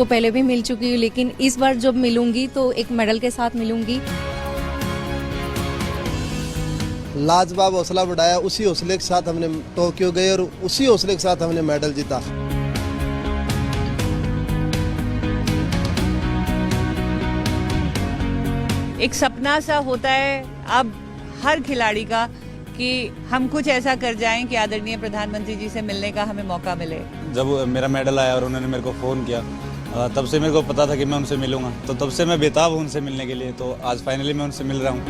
को पहले भी मिल चुकी हूँ, लेकिन इस बार जब मिलूंगी तो एक मेडल के साथ मिलूंगी। लाजवाब हौसला बढ़ाया, उसी हौसले के साथ हमने टोक्यो गए और उसी हौसले के साथ हमने मेडल जीता। एक सपना सा होता है अब हर खिलाड़ी का कि हम कुछ ऐसा कर जाएं कि आदरणीय प्रधानमंत्री जी से मिलने का हमें मौका मिले। जब मेरा मेडल आया और उन्होंने मेरे को फ़ोन किया, तब से मेरे को पता था कि मैं उनसे मिलूंगा, तो तब से मैं बेताब हूँ उनसे मिलने के लिए। तो आज फाइनली मैं उनसे मिल रहा हूँ।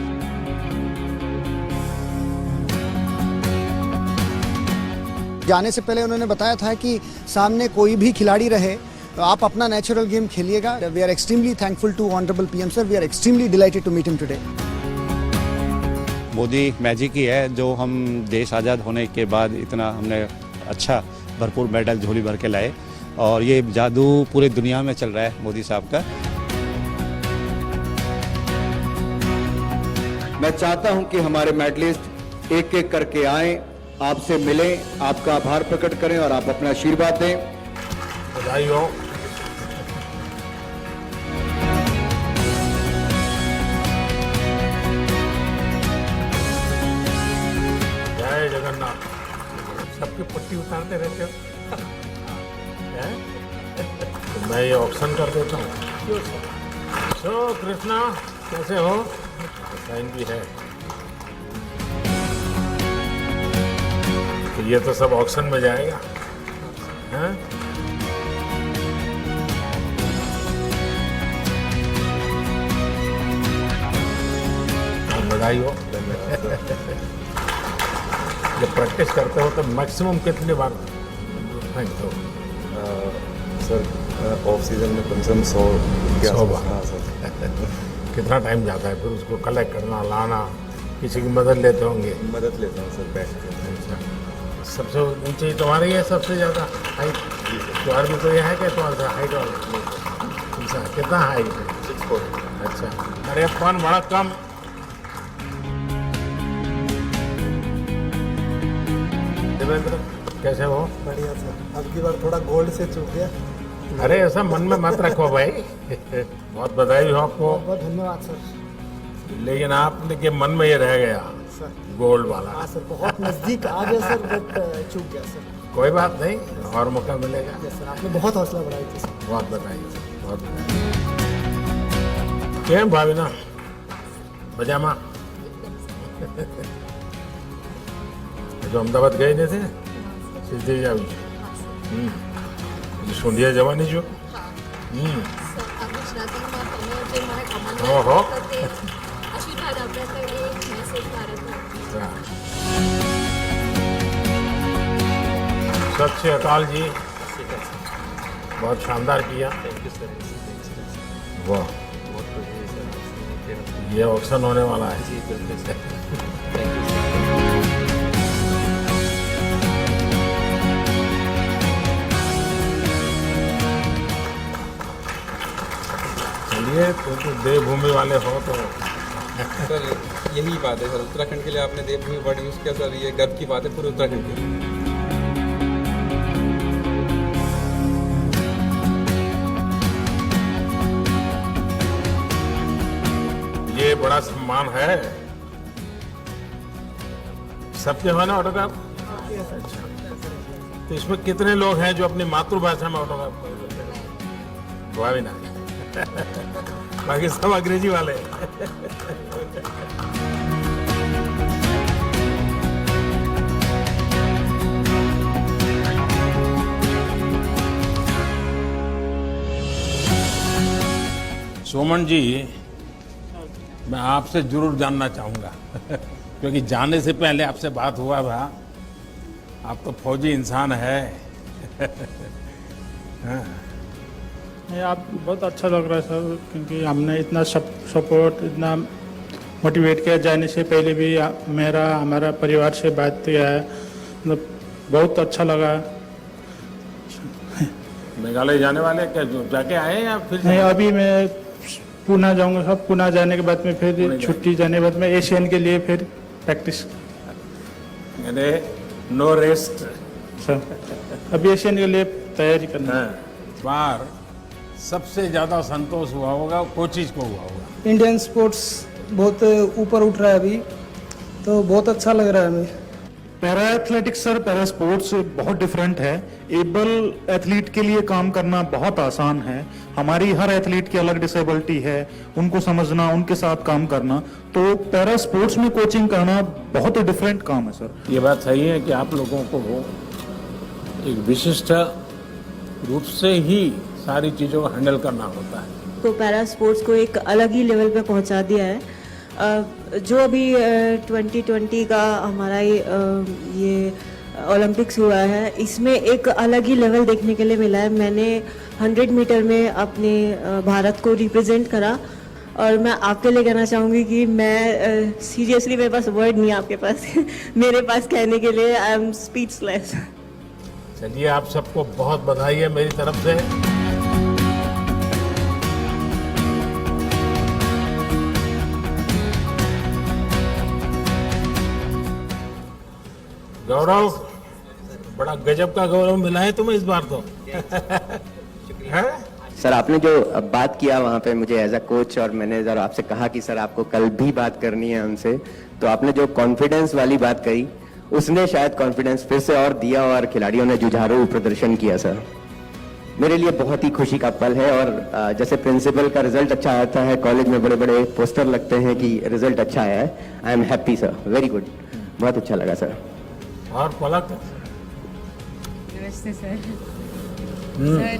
जाने से पहले उन्होंने बताया था कि सामने कोई भी खिलाड़ी रहे तो आप अपना नेचुरल गेम खेलिएगा। We are extremely thankful to honourable PM sir, we are extremely delighted to meet him today. Modi magic ही है जो हम देश आज़ाद होने के बाद इतना हमने अच्छा भरपूर मेडल झोली भर के लाए, और ये जादू पूरे दुनिया में चल रहा है मोदी साहब का। मैं चाहता हूं कि हमारे मेडलिस्ट एक एक करके आएं, आपसे मिलें, आपका आभार प्रकट करें और आप अपना आशीर्वाद दें। बधाई हो। जय जगन्नाथ। सबकी पट्टी उतारते रहते हो। हैं? तो मैं ये ऑप्शन कर देता हूँ। सो कृष्णा कैसे हो? साइन भी है। तो ये तो सब ऑक्शन में जाएगा। हैं? बधाई हो। जब प्रैक्टिस करते हो तो मैक्सिमम कितने बार फेंकते हो? सर ऑफ सीजन में कम से कम 100 बार। हाँ सर। कितना टाइम जाता है फिर उसको कलेक्ट करना, लाना? किसी की मदद लेते होंगे? मदद लेता हूँ सर, बैठ के। सबसे ऊंची तुम्हारी है, सबसे ज़्यादा हाइट तुम्हारी भी तो ये है क्या तुम्हारा हाइट वाला? अच्छा, कितना हाइट है? 6'4". अच्छा, अरे कौन बड़ा कम। देवेंद्र कैसे हो? बढ़िया सर, अब की बार थोड़ा गोल्ड से चूक गया। अरे ऐसा मन में मत रखो भाई। बहुत बधाई हो आपको। बहुत धन्यवाद सर। लेकिन आपने के मन में ये रह गया सर गोल्ड वाला। हाँ सर, बहुत नजदीक आ गया सर, बट चूक गया सर। कोई बात नहीं, और मौका मिलेगा। यस सर, आपने बहुत हौसला बढ़ाई थी सर। बहुत बधाई, बहुत बधाई। કેમ ભાવિના? મજામાં? જો અમદાવાદ ગઈ નથી ને, સીધી જ આવી સોંધિયા જવાની છો? ઓહો, सत श्री अकाल जी। बहुत शानदार किया। वाह, ये ऑक्शन होने वाला है। चलिए, तो देवभूमि वाले हो तो सर यही बात है सर, उत्तराखंड के लिए आपने देवभूमि वर्ड यूज़ किया सर, ये गर्व की बात है पूरे उत्तराखंड के लिए। ये बड़ा सम्मान है। सबके हो ना ऑटोग्राफ? तो इसमें कितने लोग हैं जो अपनी मातृभाषा में ऑटोग्राफ करते हैं? भावी ना। बाकी सब अंग्रेजी वाले। सोमन जी, मैं आपसे जरूर जानना चाहूँगा क्योंकि जाने से पहले आपसे बात हुआ था। आप तो फौजी इंसान है। हाँ। ये आप बहुत अच्छा लग रहा है सर, क्योंकि हमने इतना सपोर्ट, इतना मोटिवेट किया। जाने से पहले भी हमारा परिवार से बात किया है, मतलब बहुत अच्छा लगा। मेघालय जाने वाले क्या, जो जाके आए या फिर? नहीं, अभी मैं पुणे जाऊंगा सर। पुणे जाने के बाद में फिर छुट्टी जाने के बाद में एशियन के लिए फिर प्रैक्टिस। यानी नो रेस्ट सर, अभी एशियन के लिए तैयारी करना है। बार सबसे ज़्यादा संतोष हुआ होगा कोचिज को हुआ होगा। इंडियन स्पोर्ट्स बहुत ऊपर उठ रहा है अभी, तो बहुत अच्छा लग रहा है हमें। Para athletics sir, para sports बहुत डिफरेंट है। एबल एथलीट के लिए काम करना बहुत आसान है। हमारी हर एथलीट की अलग डिसेबिलिटी है, उनको समझना, उनके साथ काम करना, तो पैरा स्पोर्ट्स में कोचिंग करना बहुत ही डिफरेंट काम है सर। ये बात सही है कि आप लोगों को एक विशिष्ट रूप से ही सारी चीज़ों को हैंडल करना होता है। तो पैरा स्पोर्ट्स को एक अलग ही लेवल पे पहुंचा दिया है। जो अभी 2020 का हमारा ये ओलंपिक्स हुआ है, इसमें एक अलग ही लेवल देखने के लिए मिला है। मैंने 100 मीटर में अपने भारत को रिप्रेजेंट करा, और मैं आपके लिए कहना चाहूँगी कि मैं सीरियसली मेरे पास वर्ड नहीं है आपके पास मेरे पास कहने के लिए। I am speechless. चलिए, आप सबको बहुत बधाई है मेरी तरफ से। गौरव, बड़ा गजब का गौरव मिला है तुम्हें इस बार तो। है? सर, आपने जो बात किया वहाँ पे मुझे एज अ कोच, और मैंने जब आपसे कहा कि सर आपको कल भी बात करनी है हमसे, तो आपने जो कॉन्फिडेंस वाली बात कही, उसने शायद कॉन्फिडेंस फिर से और दिया, और खिलाड़ियों ने जुझारू प्रदर्शन किया। सर, मेरे लिए बहुत ही खुशी का पल है। और जैसे प्रिंसिपल का रिजल्ट अच्छा आता है, कॉलेज में बड़े बड़े पोस्टर लगते हैं कि रिजल्ट अच्छा आया है। I am happy sir, very good, बहुत अच्छा लगा सर। और पलक? नमस्ते सर। सर,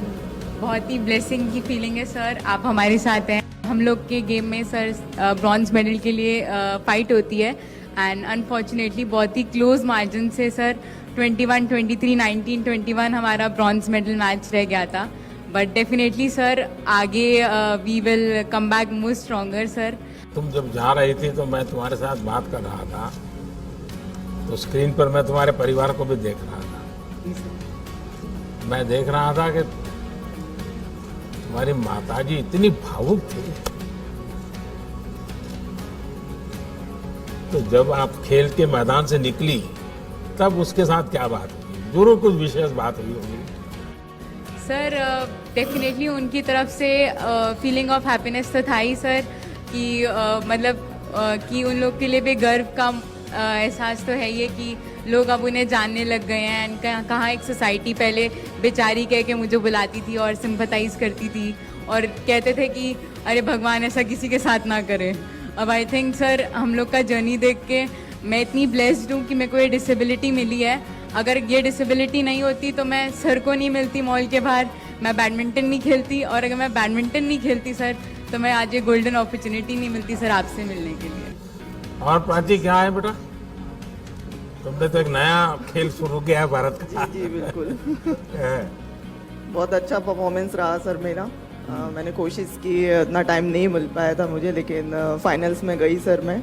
बहुत ही ब्लेसिंग की फीलिंग है सर, आप हमारे साथ हैं। हम लोग के गेम में सर ब्रॉन्ज मेडल के लिए फाइट होती है, एंड अनफॉर्चुनेटली बहुत ही क्लोज मार्जिन से सर 21-23, 19-21 हमारा ब्रॉन्ज मेडल मैच रह गया था। बट डेफिनेटली सर आगे we will come back more stronger sir. तुम जब जा रही थी तो मैं तुम्हारे साथ बात कर रहा था, तो स्क्रीन पर मैं तुम्हारे परिवार को भी देख रहा था। मैं देख रहा था कि तुम्हारी माताजी इतनी भावुक थी। तो जब आप खेल के मैदान से निकली, तब उसके साथ क्या बात हुई? जरूर कुछ विशेष बात हुई होगी। सर, डेफिनेटली उनकी तरफ से फीलिंग ऑफ हैप्पीनेस तो था ही सर, कि मतलब कि उन लोग के लिए भी गर्व का एहसास तो है ही है कि लोग अब उन्हें जानने लग गए हैं। एंड कहाँ एक सोसाइटी पहले बेचारी कह के मुझे बुलाती थी और सिंपथाइज करती थी और कहते थे कि अरे भगवान ऐसा किसी के साथ ना करे। अब आई थिंक सर हम लोग का जर्नी देख के मैं इतनी ब्लेस्ड हूँ कि मेरे को ये डिसेबिलिटी मिली है। अगर ये डिसेबिलिटी नहीं होती तो मैं सर को नहीं मिलती मॉल के बाहर, मैं बैडमिंटन नहीं खेलती, और अगर मैं बैडमिंटन नहीं खेलती सर तो मैं आज ये गोल्डन अपॉर्चुनिटी नहीं मिलती सर आपसे मिलने के लिए। और प्राची, क्या है बेटा, तुमने तो एक नया खेल शुरू किया है भारत का। जी बिल्कुल बहुत अच्छा परफॉर्मेंस रहा सर मेरा। मैंने कोशिश की, इतना टाइम नहीं मिल पाया था मुझे, लेकिन फाइनल्स में गई सर मैं,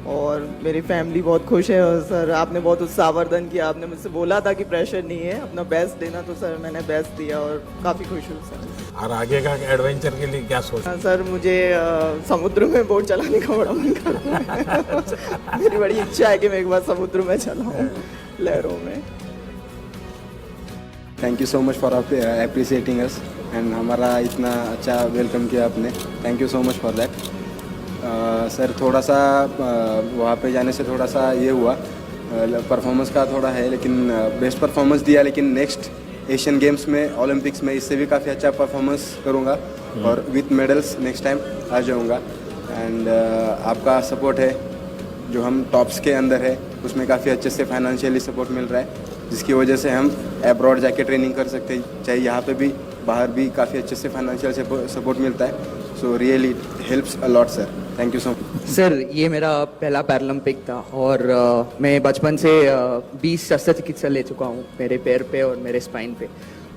और मेरी फैमिली बहुत खुश है। और सर आपने बहुत उत्साहवर्धन किया, आपने मुझसे बोला था कि प्रेशर नहीं है, अपना बेस्ट देना, तो सर मैंने बेस्ट दिया और काफ़ी खुश हूँ सर। और आगे का एडवेंचर के लिए क्या सोचा? सर मुझे समुद्र में बोट चलाने का बड़ा मन कर रहा है। मेरी बड़ी इच्छा है कि मैं एक बार समुद्र में चलाऊँ, लहरों में। Thank you so much for appreciating us, and हमारा इतना अच्छा वेलकम किया आपने, thank you so much for that. Sir थोड़ा सा वहाँ पे जाने से थोड़ा सा ये हुआ, परफॉर्मेंस का थोड़ा है, लेकिन बेस्ट परफॉर्मेंस दिया, लेकिन नेक्स्ट एशियन गेम्स में, ओलंपिक्स में इससे भी काफ़ी अच्छा परफॉर्मेंस करूँगा और विथ मेडल्स नेक्स्ट टाइम आ जाऊँगा। एंड आपका सपोर्ट है जो हम टॉप्स के अंदर है, उसमें काफ़ी अच्छे से फाइनेंशियली सपोर्ट मिल रहा है, जिसकी वजह से हम अब्रॉड जाके ट्रेनिंग कर सकते हैं, चाहे यहाँ पे भी बाहर भी काफ़ी अच्छे से फाइनेंशियल सपोर्ट मिलता है। So really helps a lot sir, thank you so much. Sir ये मेरा पहला पैरालंपिक था, और मैं बचपन से 20 शस्त्रचिकित्सा ले चुका हूँ मेरे पैर पे और मेरे स्पाइन पे।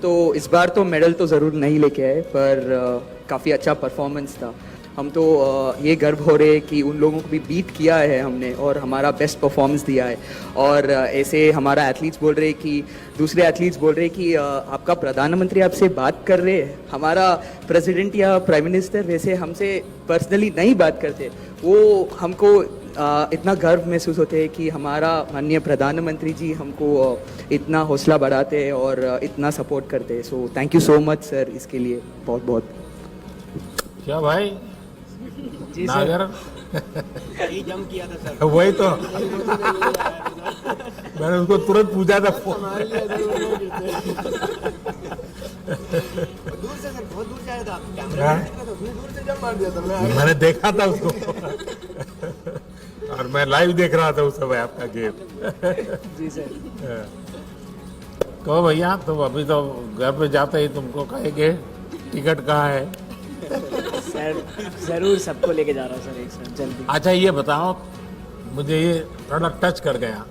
तो इस बार तो मेडल तो ज़रूर नहीं लेके आए, पर काफ़ी अच्छा परफॉर्मेंस था। हम तो ये गर्व हो रहे कि उन लोगों को भी बीट किया है हमने और हमारा बेस्ट परफॉर्मेंस दिया है। और ऐसे हमारा एथलीट्स बोल रहे कि, दूसरे एथलीट्स बोल रहे कि आपका प्रधानमंत्री आपसे बात कर रहे हैं, हमारा प्रेसिडेंट या प्राइम मिनिस्टर वैसे हमसे पर्सनली नहीं बात करते। वो हमको इतना गर्व महसूस होते हैं कि हमारा माननीय प्रधानमंत्री जी हमको इतना हौसला बढ़ाते हैं और इतना सपोर्ट करते हैं। So thank you so much sir, इसके लिए बहुत बहुत। क्या भाई जी नागर यही जम किया था सर। वही तो मैंने उसको तुरंत पूछा था फोन दूर से सर, बहुत दूर से आया था। हाँ? कैमरा दूर से जम मार दिया था। मैंने देखा था उसको और मैं लाइव देख रहा था उस समय आपका गेम। जी सर। कहो भैया तुम अभी तो घर पे जाते ही तुमको कहेंगे टिकट कहाँ है। सर जरूर सबको लेके जा रहा हूँ सर एक साथ जल्दी। अच्छा ये बताओ, मुझे ये थोड़ा टच कर गया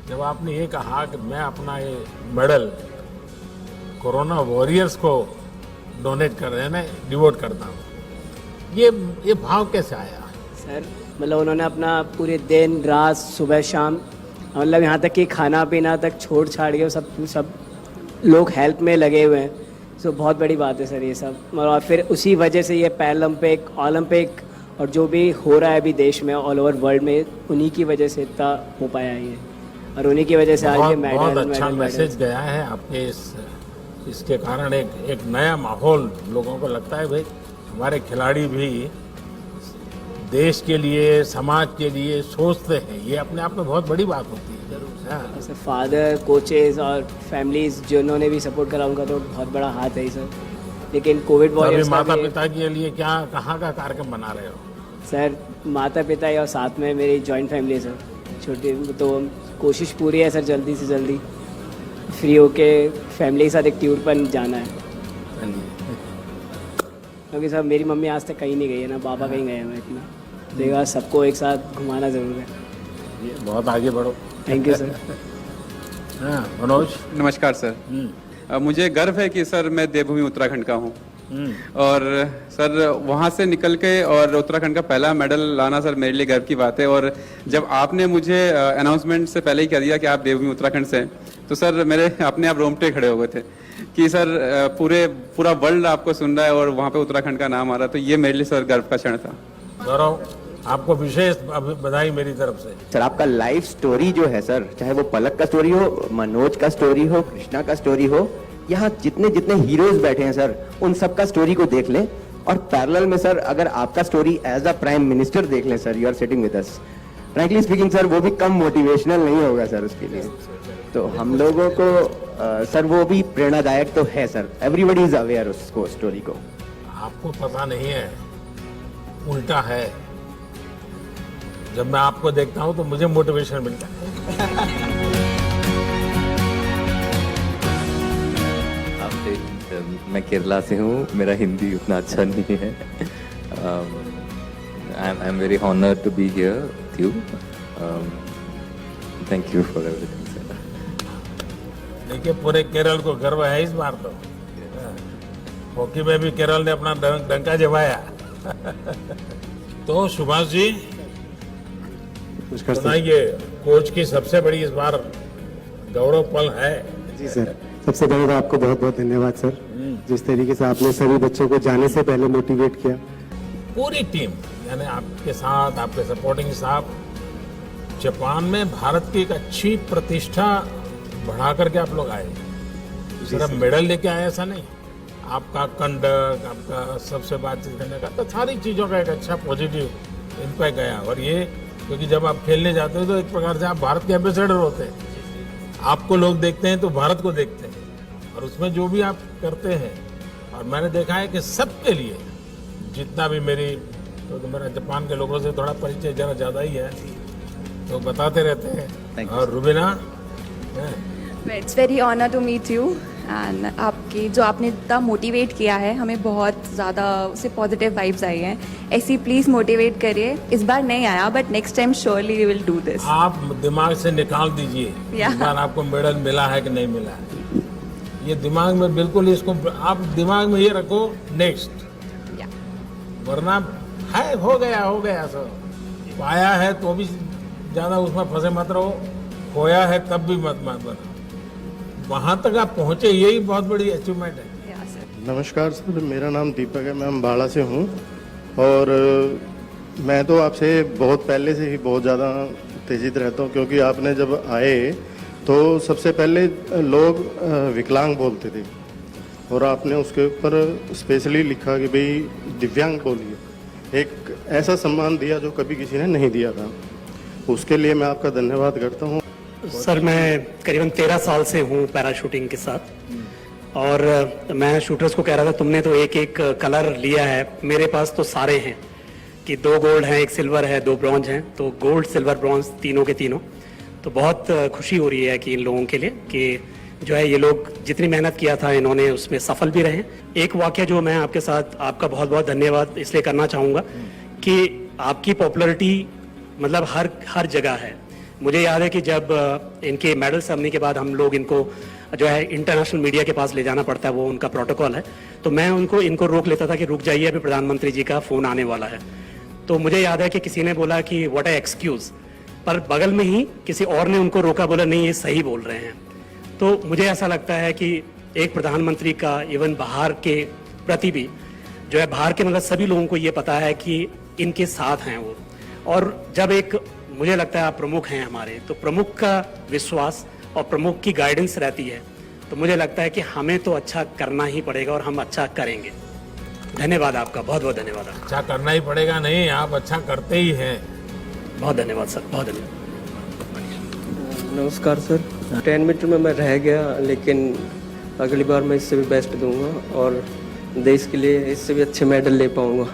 जब आपने ये कहा कि मैं अपना ये मेडल कोरोना वॉरियर्स को डोनेट कर रहे हैं ना, डिवोट करता हूँ। ये भाव कैसे आया? सर मतलब उन्होंने अपना पूरे दिन रात सुबह शाम मतलब यहाँ तक कि खाना पीना तक छोड़ छाड़ के सब लोग हेल्प में लगे हुए हैं। सो बहुत बड़ी बात है सर ये सब। और फिर उसी वजह से ये पैरालंपिक, ओलंपिक और जो भी हो रहा है अभी देश में ऑल ओवर वर्ल्ड में, उन्हीं की वजह से इतना हो पाया है ये, और उन्हीं की वजह से आज ये मेडल। बहुत अच्छा मैसेज गया है आपके इसके कारण एक नया माहौल लोगों को लगता है भाई हमारे खिलाड़ी भी देश के लिए, समाज के लिए सोचते हैं। ये अपने आप में बहुत बड़ी बात होती है। जरूर सर फादर, कोचेस और फैमिलीज जिन्होंने भी सपोर्ट करा उनका तो बहुत बड़ा हाथ है सर। लेकिन कोविड वॉरियर्स माता पिता के लिए क्या कहाँ का कार्यक्रम बना रहे हो? सर माता पिता और साथ में मेरी जॉइंट फैमिली है सर, छोटी, तो कोशिश पूरी है सर जल्दी से जल्दी फ्री होके फैमिली के साथ एक टूर पर जाना है। क्योंकि सर मेरी मम्मी आज तक कहीं नहीं गई है ना, पापा कहीं गए हैं, मैं इतना देखा सबको एक साथ घुमाना ज़रूर है। ये बहुत आगे बढ़ो। Thank you sir. हाँ मनोज। नमस्कार सर। मुझे गर्व है कि सर मैं देवभूमि उत्तराखंड का हूँ और सर वहाँ से निकल के और उत्तराखंड का पहला मेडल लाना सर मेरे लिए गर्व की बात है। और जब आपने मुझे अनाउंसमेंट से पहले ही कह दिया कि आप देवभूमि उत्तराखंड से हैं, तो सर मेरे अपने आप रोंगटे खड़े हो गए थे कि सर पूरा वर्ल्ड आपको सुन रहा है और वहाँ पे उत्तराखंड का नाम आ रहा है। तो ये मेरे लिए सर गर्व का क्षण था। गौरव आपको विशेष बधाई मेरी तरफ से। सर आपका लाइफ स्टोरी जो है सर, चाहे वो पलक का स्टोरी हो, मनोज का स्टोरी हो, कृष्णा का स्टोरी हो, यहाँ जितने जितने हीरोज बैठे हैं सर, उन सबका स्टोरी को देख लें। और पैरेलल में सर अगर आपका story as a prime minister देख लें sir, you are sitting with us, frankly speaking sir वो भी कम मोटिवेशनल नहीं होगा सर उसके लिए। तो हम लोगों को सर वो भी प्रेरणादायक तो है सर, एवरीबडी इज अवेयर उसको स्टोरी को। आपको पता नहीं है, उल्टा है। जब मैं आपको देखता हूँ तो मुझे मोटिवेशन मिलता है। मैं केरला से हूँ, मेरा हिंदी उतना अच्छा नहीं है। I am very honoured to be here with you. Thank you for everything sir. देखिए पूरे केरल को गर्व है इस बार तो। हॉकी में भी केरल ने अपना डंका जमाया। तो सुभाष जी सुनाइए, कोच की सबसे बड़ी इस बार गौरव पल है। जी सर, सबसे पहले तो आपको बहुत बहुत धन्यवाद सर, जिस तरीके से आपने सभी बच्चों को जाने से पहले मोटिवेट किया। पूरी टीम यानी आपके साथ, आपके सपोर्टिंग स्टाफ, जापान में भारत की एक अच्छी प्रतिष्ठा बढ़ा करके आप लोग आए। सिर्फ मेडल लेके आए ऐसा नहीं, आपका कंडक्ट, आपका सबसे बातचीत करने का, तो सारी चीज़ों का एक अच्छा पॉजिटिव इम्पैक्ट गया। और ये क्योंकि जब आप खेलने जाते हो तो एक प्रकार से आप भारत के एम्बेसडर होते हैं। आपको लोग देखते हैं तो भारत को देखते हैं, और उसमें जो भी आप करते हैं, और मैंने देखा है कि सबके लिए, जितना भी तो मेरा जापान के लोगों से थोड़ा परिचय जरा ज़्यादा ही है, तो बताते रहते हैं। और Rubina, it's very honour to meet you and आपकी जो आपने इतना मोटिवेट किया है, हमें बहुत ज़्यादा उससे पॉजिटिव वाइब्स आई हैं। ऐसी प्लीज़ मोटिवेट करिए। इस बार नहीं आया but next time surely we will do this. आप दिमाग से निकाल दीजिए इस बार आपको मेडल मिला है कि नहीं मिला है। ये दिमाग में बिल्कुल, इसको आप दिमाग में ये रखो नेक्स्ट, वरना है हो गया सब। पाया है तो भी ज़्यादा उसमें फंसे मत रहो, खोया है तब भी मत बनो। वहाँ तक आप पहुँचे, यही बहुत बड़ी अचीवमेंट है। नमस्कार सर, मेरा नाम दीपक है, मैं अम्बाड़ा से हूँ। और मैं तो आपसे बहुत पहले से ही बहुत ज़्यादा उत्तेजित रहता हूँ, क्योंकि आपने जब आए तो सबसे पहले लोग विकलांग बोलते थे, और आपने उसके ऊपर स्पेशली लिखा कि भाई दिव्यांग बोलिए, एक ऐसा सम्मान दिया जो कभी किसी ने नहीं दिया था। उसके लिए मैं आपका धन्यवाद करता हूँ। सर मैं करीबन 13 साल से हूँ पैराशूटिंग के साथ, और मैं शूटर्स को कह रहा था तुमने तो एक एक कलर लिया है, मेरे पास तो सारे हैं कि 2 गोल्ड हैं, 1 सिल्वर है, 2 ब्रॉन्ज हैं, तो गोल्ड सिल्वर ब्रॉन्ज तीनों के तीनों। तो बहुत खुशी हो रही है कि इन लोगों के लिए कि जो है ये लोग जितनी मेहनत किया था इन्होंने उसमें सफल भी रहे। एक वाक्य जो मैं आपके साथ आपका बहुत बहुत धन्यवाद इसलिए करना चाहूँगा कि आपकी पॉपुलैरिटी मतलब हर जगह है। मुझे याद है कि जब इनके मेडल सेरेमनी के बाद हम लोग इनको जो है इंटरनेशनल मीडिया के पास ले जाना पड़ता है, वो उनका प्रोटोकॉल है, तो मैं इनको रोक लेता था कि रुक जाइए अभी प्रधानमंत्री जी का फ़ोन आने वाला है। तो मुझे याद है कि किसी ने बोला कि व्हाट अ एक्सक्यूज़, पर बगल में ही किसी और ने उनको रोका, बोला नहीं ये सही बोल रहे हैं। तो मुझे ऐसा लगता है कि एक प्रधानमंत्री का इवन बाहर के प्रति भी जो है बाहर के मतलब सभी लोगों को ये पता है कि इनके साथ हैं वो। और जब एक मुझे लगता है आप प्रमुख हैं हमारे, तो प्रमुख का विश्वास और प्रमुख की गाइडेंस रहती है, तो मुझे लगता है कि हमें तो अच्छा करना ही पड़ेगा और हम अच्छा करेंगे। धन्यवाद आपका, बहुत बहुत धन्यवाद। अच्छा करना ही पड़ेगा नहीं, आप अच्छा करते ही हैं। बहुत धन्यवाद सर, बहुत धन्यवाद। नमस्कार सर, 10 मिनट में मैं रह गया, लेकिन अगली बार मैं इससे भी बेस्ट दूंगा और देश के लिए इससे भी अच्छे मेडल ले पाऊंगा।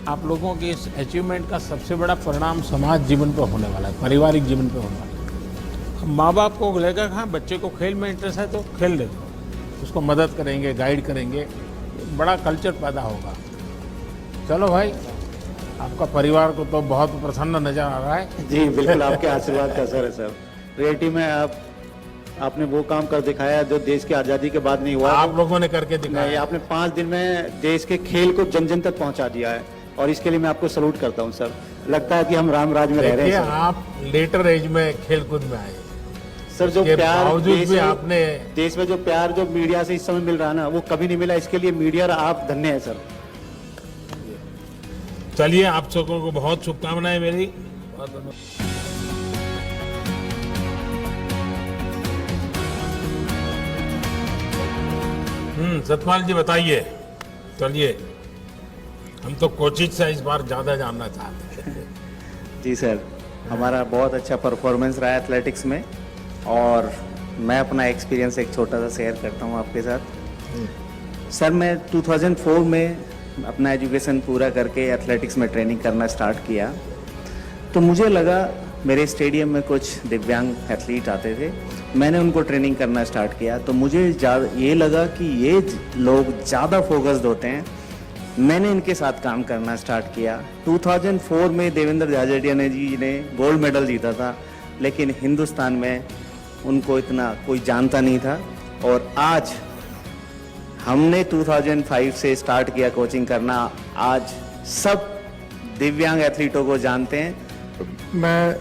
आप लोगों के इस अचीवमेंट का सबसे बड़ा परिणाम समाज जीवन पर होने वाला है, पारिवारिक जीवन पर होने वाला है। माँ बाप को लेकर हाँ बच्चे को खेल में इंटरेस्ट है तो खेल दे दो, उसको मदद करेंगे, गाइड करेंगे, बड़ा कल्चर पैदा होगा। चलो भाई, आपका परिवार को तो बहुत प्रसन्न नजर आ रहा है। जी बिल्कुल, आपके आशीर्वाद का असर है सर। रियलिटी में आपने वो काम कर दिखाया जो देश की आज़ादी के बाद नहीं हुआ। आप लोगों ने करके दिखाया। आपने 5 दिन में देश के खेल को जन जन तक पहुंचा दिया है, और इसके लिए मैं आपको सलूट करता हूं सर। लगता है कि हम राम राज में रह रहे हैं। आप लेटर एज में खेलकूद में आए सर, जो प्यार देश में जो प्यार जो मीडिया से इस समय मिल रहा है ना, वो कभी नहीं मिला। इसके लिए मीडिया और आप धन्य है सर। चलिए, आप सबको को बहुत शुभकामनाएं मेरी। सतपाल जी बताइए। चलिए, हम तो कोचिंग से इस बार ज्यादा जानना चाहते हैं। जी सर, हमारा बहुत अच्छा परफॉर्मेंस रहा है एथलेटिक्स में, और मैं अपना एक्सपीरियंस एक छोटा सा शेयर करता हूँ आपके साथ। सर, मैं 2004 में अपना एजुकेशन पूरा करके एथलेटिक्स में ट्रेनिंग करना स्टार्ट किया, तो मुझे लगा मेरे स्टेडियम में कुछ दिव्यांग एथलीट आते थे, मैंने उनको ट्रेनिंग करना स्टार्ट किया, तो मुझे ये लगा कि ये लोग ज़्यादा फोकस्ड होते हैं। मैंने इनके साथ काम करना स्टार्ट किया। 2004 में देवेंद्र झाझड़िया जी ने गोल्ड मेडल जीता था, लेकिन हिंदुस्तान में उनको इतना कोई जानता नहीं था, और आज हमने 2005 से स्टार्ट किया कोचिंग करना, आज सब दिव्यांग एथलीटों को जानते हैं। मैं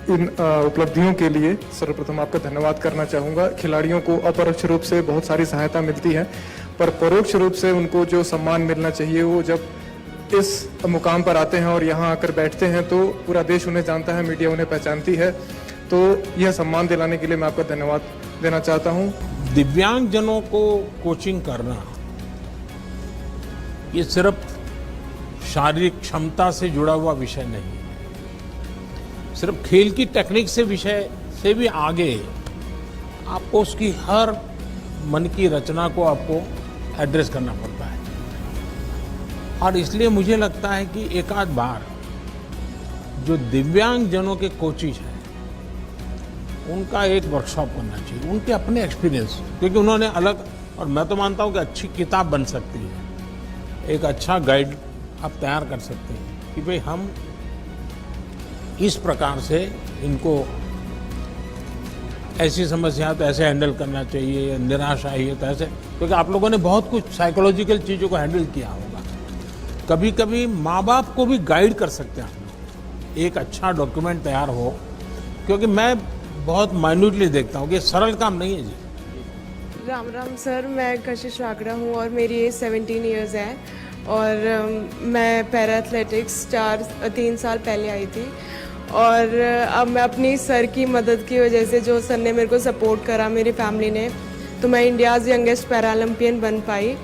इन उपलब्धियों के लिए सर्वप्रथम आपका धन्यवाद करना चाहूँगा। खिलाड़ियों को अपरोक्ष रूप से बहुत सारी सहायता मिलती है, पर परोक्ष रूप से उनको जो सम्मान मिलना चाहिए, वो जब इस मुकाम पर आते हैं और यहाँ आकर बैठते हैं तो पूरा देश उन्हें जानता है, मीडिया उन्हें पहचानती है। तो यह सम्मान दिलाने के लिए मैं आपका धन्यवाद देना चाहता हूँ। दिव्यांगजनों को कोचिंग करना ये सिर्फ शारीरिक क्षमता से जुड़ा हुआ विषय नहीं, सिर्फ खेल की टेक्निक से विषय से भी आगे आपको उसकी हर मन की रचना को आपको एड्रेस करना पड़ता है। और इसलिए मुझे लगता है कि एक आध बार जो दिव्यांगजनों के कोचिज हैं उनका एक वर्कशॉप करना चाहिए, उनके अपने एक्सपीरियंस, क्योंकि उन्होंने अलग, और मैं तो मानता हूं कि अच्छी किताब बन सकती है, एक अच्छा गाइड आप तैयार कर सकते हैं कि भाई हम इस प्रकार से इनको ऐसी समस्या तो ऐसे हैंडल करना चाहिए, निराशा आई है तो ऐसे, क्योंकि आप लोगों ने बहुत कुछ साइकोलॉजिकल चीज़ों को हैंडल किया होगा। कभी कभी माँ बाप को भी गाइड कर सकते हैं आप, एक अच्छा डॉक्यूमेंट तैयार हो, क्योंकि मैं बहुत माइन्यूटली देखता हूँ कि सरल काम नहीं है जी। राम राम सर, मैं कशिश वागड़ा हूँ और मेरी एज 17 ईयर्स है, और मैं पैरा एथलेटिक्स 3 साल पहले आई थी, और अब मैं अपनी सर की मदद की वजह से, जो सर ने मेरे को सपोर्ट करा, मेरी फैमिली ने, तो मैं इंडियाज़ यंगेस्ट पैरालंपियन बन पाई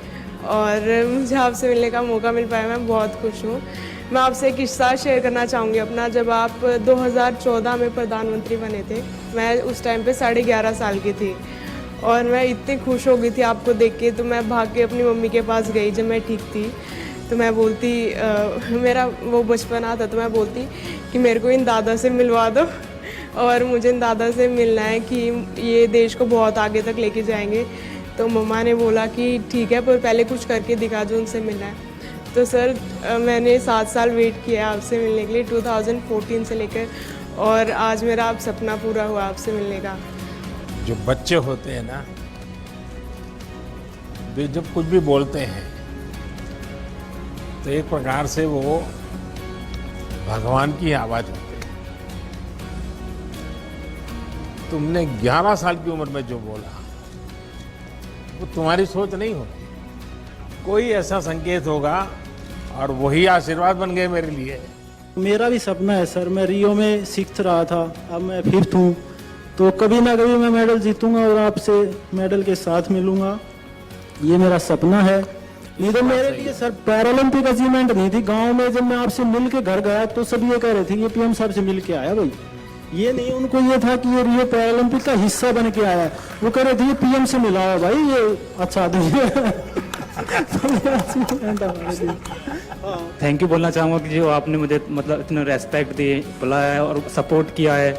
और मुझे आपसे मिलने का मौका मिल पाया, मैं बहुत खुश हूँ। मैं आपसे एक किस्सा शेयर करना चाहूँगी अपना। जब आप 2014 में प्रधानमंत्री बने थे, मैं उस टाइम पे 11.5 साल की थी और मैं इतनी खुश हो गई थी आपको देख के, तो मैं भाग के अपनी मम्मी के पास गई जब मैं ठीक थी। तो मैं बोलती मेरा वो बचपना था, तो मैं बोलती कि मेरे को इन दादा से मिलवा दो और मुझे इन दादा से मिलना है कि ये देश को बहुत आगे तक लेके जाएंगे। तो मम्मा ने बोला कि ठीक है, पर पहले कुछ करके दिखा जो उनसे मिलना है। तो सर मैंने 7 साल वेट किया आपसे मिलने के लिए, 2014 से लेकर, और आज मेरा आप सपना पूरा हुआ आपसे मिलने का। जो बच्चे होते हैं ना, वे जब कुछ भी बोलते हैं तो एक प्रकार से वो भगवान की आवाज होती है। तुमने 11 साल की उम्र में जो बोला वो तुम्हारी सोच नहीं होगी, कोई ऐसा संकेत होगा और वही आशीर्वाद बन गए मेरे लिए। मेरा भी सपना है सर, मैं रियो में 6th रहा था, अब मैं 5th हूँ, तो कभी ना कभी मैं मेडल जीतूंगा और आपसे मेडल के साथ मिलूंगा, ये मेरा सपना है। नहीं तो मेरे लिए सर पैरालंपिक अचीवमेंट नहीं थी। गांव में जब मैं आपसे मिल के घर गया तो सब ये कह रहे थे ये पीएम साहब से मिल के आया भाई, ये नहीं, उनको ये था कि ये रियो पैरालंपिक का हिस्सा बन के आया। वो कह रहे थे ये पीएम से मिला है भाई, ये अच्छा आदमी है। थैंक यू बोलना चाहूँगा कि जो आपने मुझे मतलब इतना रेस्पेक्ट दी, बुलाया है और सपोर्ट किया है।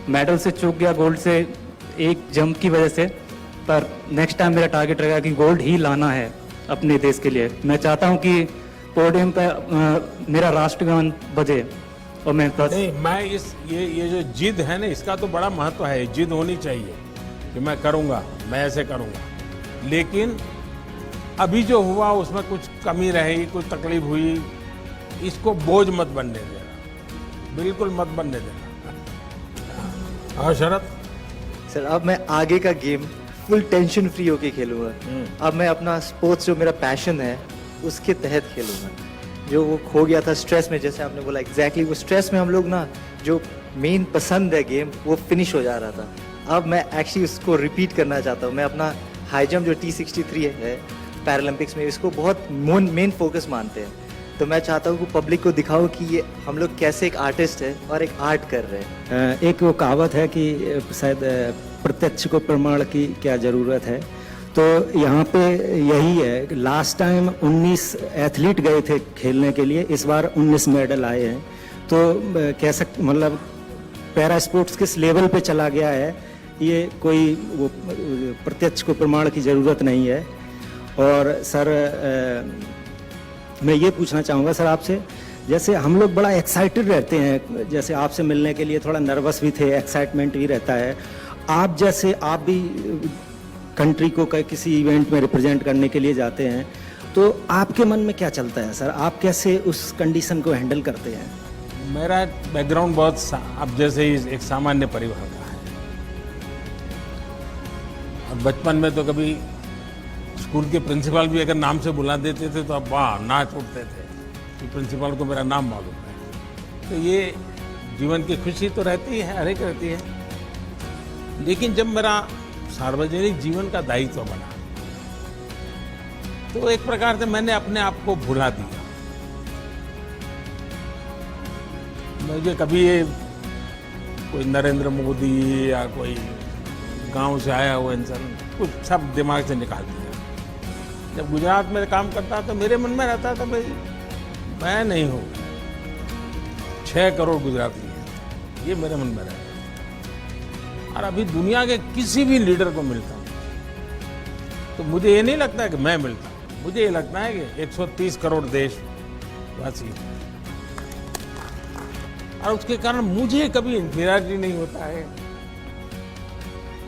मेडल से चूक गया गोल्ड से एक जंप की वजह से, पर नेक्स्ट टाइम मेरा टारगेट रहेगा कि गोल्ड ही लाना है अपने देश के लिए। मैं चाहता हूँ कि पोडियम पे मेरा राष्ट्रगान बजे और मैं नहीं, मैं ये जो जिद है ना, इसका तो बड़ा महत्व है। जिद होनी चाहिए कि मैं करूँगा, मैं ऐसे करूँगा, लेकिन अभी जो हुआ उसमें कुछ कमी रही, कुछ तकलीफ हुई, इसको बोझ मत बनने देना, बिल्कुल मत बनने देना। हाँ शरद सर, अब मैं आगे का गेम फुल टेंशन फ्री होके खेलूंगा। अब मैं अपना स्पोर्ट्स जो मेरा पैशन है उसके तहत खेलूंगा। जो वो खो गया था स्ट्रेस में, जैसे आपने बोला एग्जैक्टली वो स्ट्रेस में हम लोग ना, जो मेन पसंद है गेम वो फिनिश हो जा रहा था। अब मैं एक्चुअली उसको रिपीट करना चाहता हूँ। मैं अपना हाई जंप जो T63 है पैरालंपिक्स में, इसको बहुत मेन फोकस मानते हैं। तो मैं चाहता हूँ कि पब्लिक को दिखाऊं कि ये हम लोग कैसे एक आर्टिस्ट है और एक आर्ट कर रहे हैं। एक वो कहावत है कि शायद प्रत्यक्ष को प्रमाण की क्या ज़रूरत है, तो यहाँ पे यही है। लास्ट टाइम 19 एथलीट गए थे खेलने के लिए, इस बार 19 मेडल आए हैं। तो कैसा मतलब पैरा स्पोर्ट्स किस लेवल पे चला गया है, ये कोई वो प्रत्यक्ष को प्रमाण की ज़रूरत नहीं है। और सर मैं ये पूछना चाहूँगा सर आपसे, जैसे हम लोग बड़ा एक्साइटेड रहते हैं, जैसे आपसे मिलने के लिए थोड़ा नर्वस भी थे, एक्साइटमेंट भी रहता है। आप जैसे आप भी कंट्री को किसी इवेंट में रिप्रेजेंट करने के लिए जाते हैं, तो आपके मन में क्या चलता है सर, आप कैसे उस कंडीशन को हैंडल करते हैं? मेरा बैकग्राउंड बहुत अब जैसे ही एक सामान्य परिवार का है, और बचपन में तो कभी स्कूल के प्रिंसिपल भी अगर नाम से बुला देते थे तो अब वाह नाच उठते थे कि प्रिंसिपल को मेरा नाम मालूम है। तो ये जीवन की खुशी तो रहती है, हर एक रहती है, लेकिन जब मेरा सार्वजनिक जीवन का दायित्व बना तो एक प्रकार से मैंने अपने आप को भुला दिया। मुझे कभी ये कोई नरेंद्र मोदी या कोई गांव से आया हुआ इंसान कुछ सब दिमाग से निकाल दिया। जब गुजरात में काम करता तो मेरे मन में रहता था भाई मैं नहीं हूँ, 6 करोड़ गुजराती हैं, ये मेरे मन में रहता। और अभी दुनिया के किसी भी लीडर को मिलता हूँ तो मुझे ये नहीं लगता कि मैं मिलता हूँ, मुझे ये लगता है कि 130 करोड़ देशवासी हैं, और उसके कारण मुझे कभी इंफीरियरिटी नहीं होता है,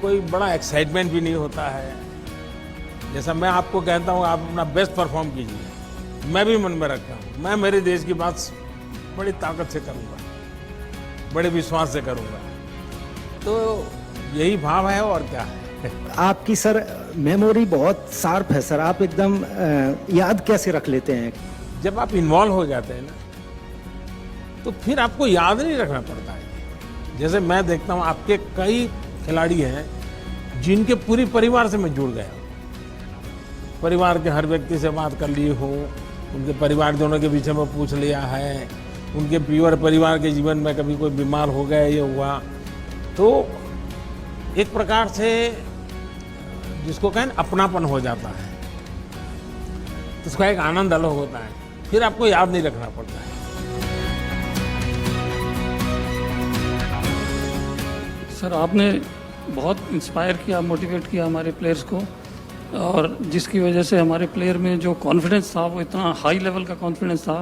कोई बड़ा एक्साइटमेंट भी नहीं होता है। जैसा मैं आपको कहता हूँ आप अपना बेस्ट परफॉर्म कीजिए, मैं भी मन में रखता हूँ मैं मेरे देश की बात बड़ी ताकत से करूँगा, बड़े विश्वास से करूँगा। तो यही भाव है और क्या है। आपकी सर मेमोरी बहुत शार्प है सर, आप एकदम याद कैसे रख लेते हैं? जब आप इन्वॉल्व हो जाते हैं ना तो फिर आपको याद नहीं रखना पड़ता है। जैसे मैं देखता हूँ आपके कई खिलाड़ी हैं जिनके पूरी परिवार से मैं जुड़ गया। परिवार के हर व्यक्ति से बात कर ली हूँ, उनके परिवारजनों के विषय में पूछ लिया है, उनके प्योर परिवार के जीवन में कभी कोई बीमार हो गया ये हुआ, तो एक प्रकार से जिसको कहें अपनापन हो जाता है, तो उसका एक आनंद अलग होता है, फिर आपको याद नहीं रखना पड़ता है। सर आपने बहुत इंस्पायर किया, मोटिवेट किया हमारे प्लेयर्स को, और जिसकी वजह से हमारे प्लेयर में जो कॉन्फिडेंस था वो इतना हाई लेवल का कॉन्फिडेंस था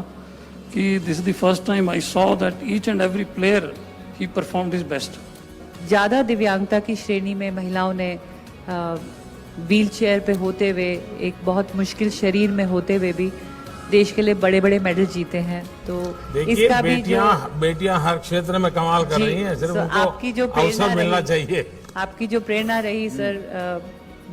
कि this is the first time I saw that each and every player he performed his best. ज़्यादा दिव्यांगता की श्रेणी में महिलाओं ने व्हील चेयर पे होते हुए, एक बहुत मुश्किल शरीर में होते हुए भी देश के लिए बड़े बड़े मेडल जीते हैं। तो इसका भी बेटियां हर क्षेत्र में कमाल कर रही हैं, सिर्फ उनको आपकी जो अवसर मिलना चाहिए। आपकी जो प्रेरणा रही सर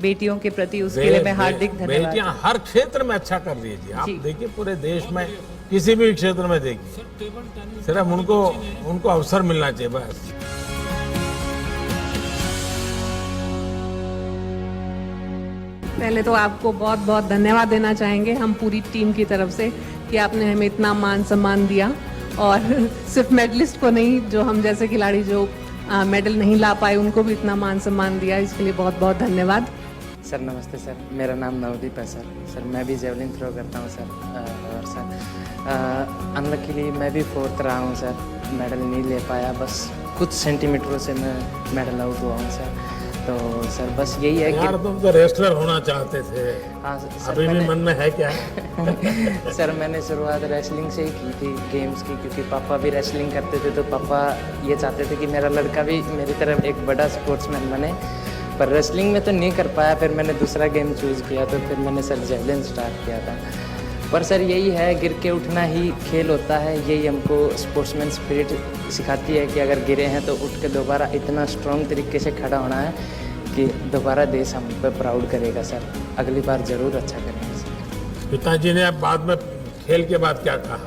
बेटियों के प्रति, उसके लिए मैं हार्दिक धन्यवाद। बेटियां हर क्षेत्र में अच्छा कर रही है जी। आप देखिए पूरे देश में किसी भी क्षेत्र में देखिए, सिर्फ उनको अवसर मिलना चाहिए बस। पहले तो आपको बहुत बहुत धन्यवाद देना चाहेंगे हम पूरी टीम की तरफ से कि आपने हमें इतना मान सम्मान दिया, और सिर्फ मेडलिस्ट को नहीं, जो हम जैसे खिलाड़ी जो मेडल नहीं ला पाए उनको भी इतना मान सम्मान दिया, इसके लिए बहुत बहुत धन्यवाद। सर नमस्ते सर, मेरा नाम नवदीप है सर। सर मैं भी जेवलिन थ्रो करता हूँ सर, और सर अनलकीली मैं भी 4th रहा हूँ सर, मेडल नहीं ले पाया, बस कुछ सेंटीमीटरों से मैं मेडल आउट हुआ हूँ सर। तो सर बस यही है यार तुम तो रेसलर होना चाहते थे। हाँ सर, अभी भी मन में है क्या? सर मैंने शुरुआत रेसलिंग से ही की थी, गेम्स की, क्योंकि पापा भी रेसलिंग करते थे, तो पापा ये चाहते थे कि मेरा लड़का भी मेरी तरफ एक बड़ा स्पोर्ट्समैन बने, पर रेसलिंग में तो नहीं कर पाया। फिर मैंने दूसरा गेम चूज़ किया, तो फिर मैंने सर जेवलिन स्टार्ट किया था। पर सर यही है, गिर के उठना ही खेल होता है, यही हमको स्पोर्ट्समैन स्पिरिट सिखाती है कि अगर गिरे हैं तो उठ के दोबारा इतना स्ट्रॉन्ग तरीके से खड़ा होना है कि दोबारा देश हम पे प्राउड करेगा सर, अगली बार ज़रूर अच्छा करेंगे सर। पिताजी ने बाद में खेल के बाद क्या कहा?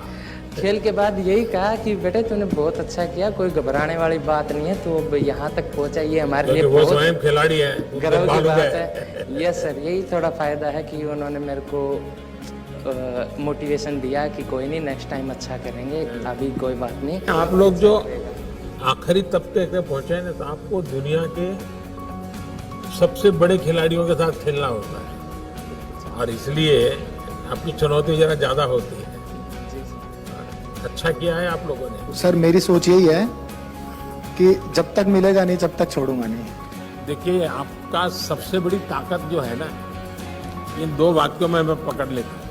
खेल के बाद यही कहा कि बेटे तूने बहुत अच्छा किया, कोई घबराने वाली बात नहीं है, तो अब यहाँ तक पहुँचा, ये हमारे लिए वो स्वयं खिलाड़ी है, गर्व की बात है। यस सर, यही थोड़ा फ़ायदा है कि उन्होंने मेरे को मोटिवेशन दिया कि कोई नहीं, नेक्स्ट टाइम अच्छा करेंगे, अभी कोई बात नहीं। आप लोग जो आखिरी तबके पे पहुंचे हैं, तो आपको दुनिया के सबसे बड़े खिलाड़ियों के साथ खेलना होता है, और इसलिए आपकी चुनौती जरा ज़्यादा होती है। अच्छा किया है आप लोगों ने। सर मेरी सोच यही है कि जब तक मिलेगा नहीं, जब तक छोड़ूंगा नहीं। देखिए आपका सबसे बड़ी ताकत जो है ना, इन 2 वाक्यों में मैं पकड़ लेता हूँ।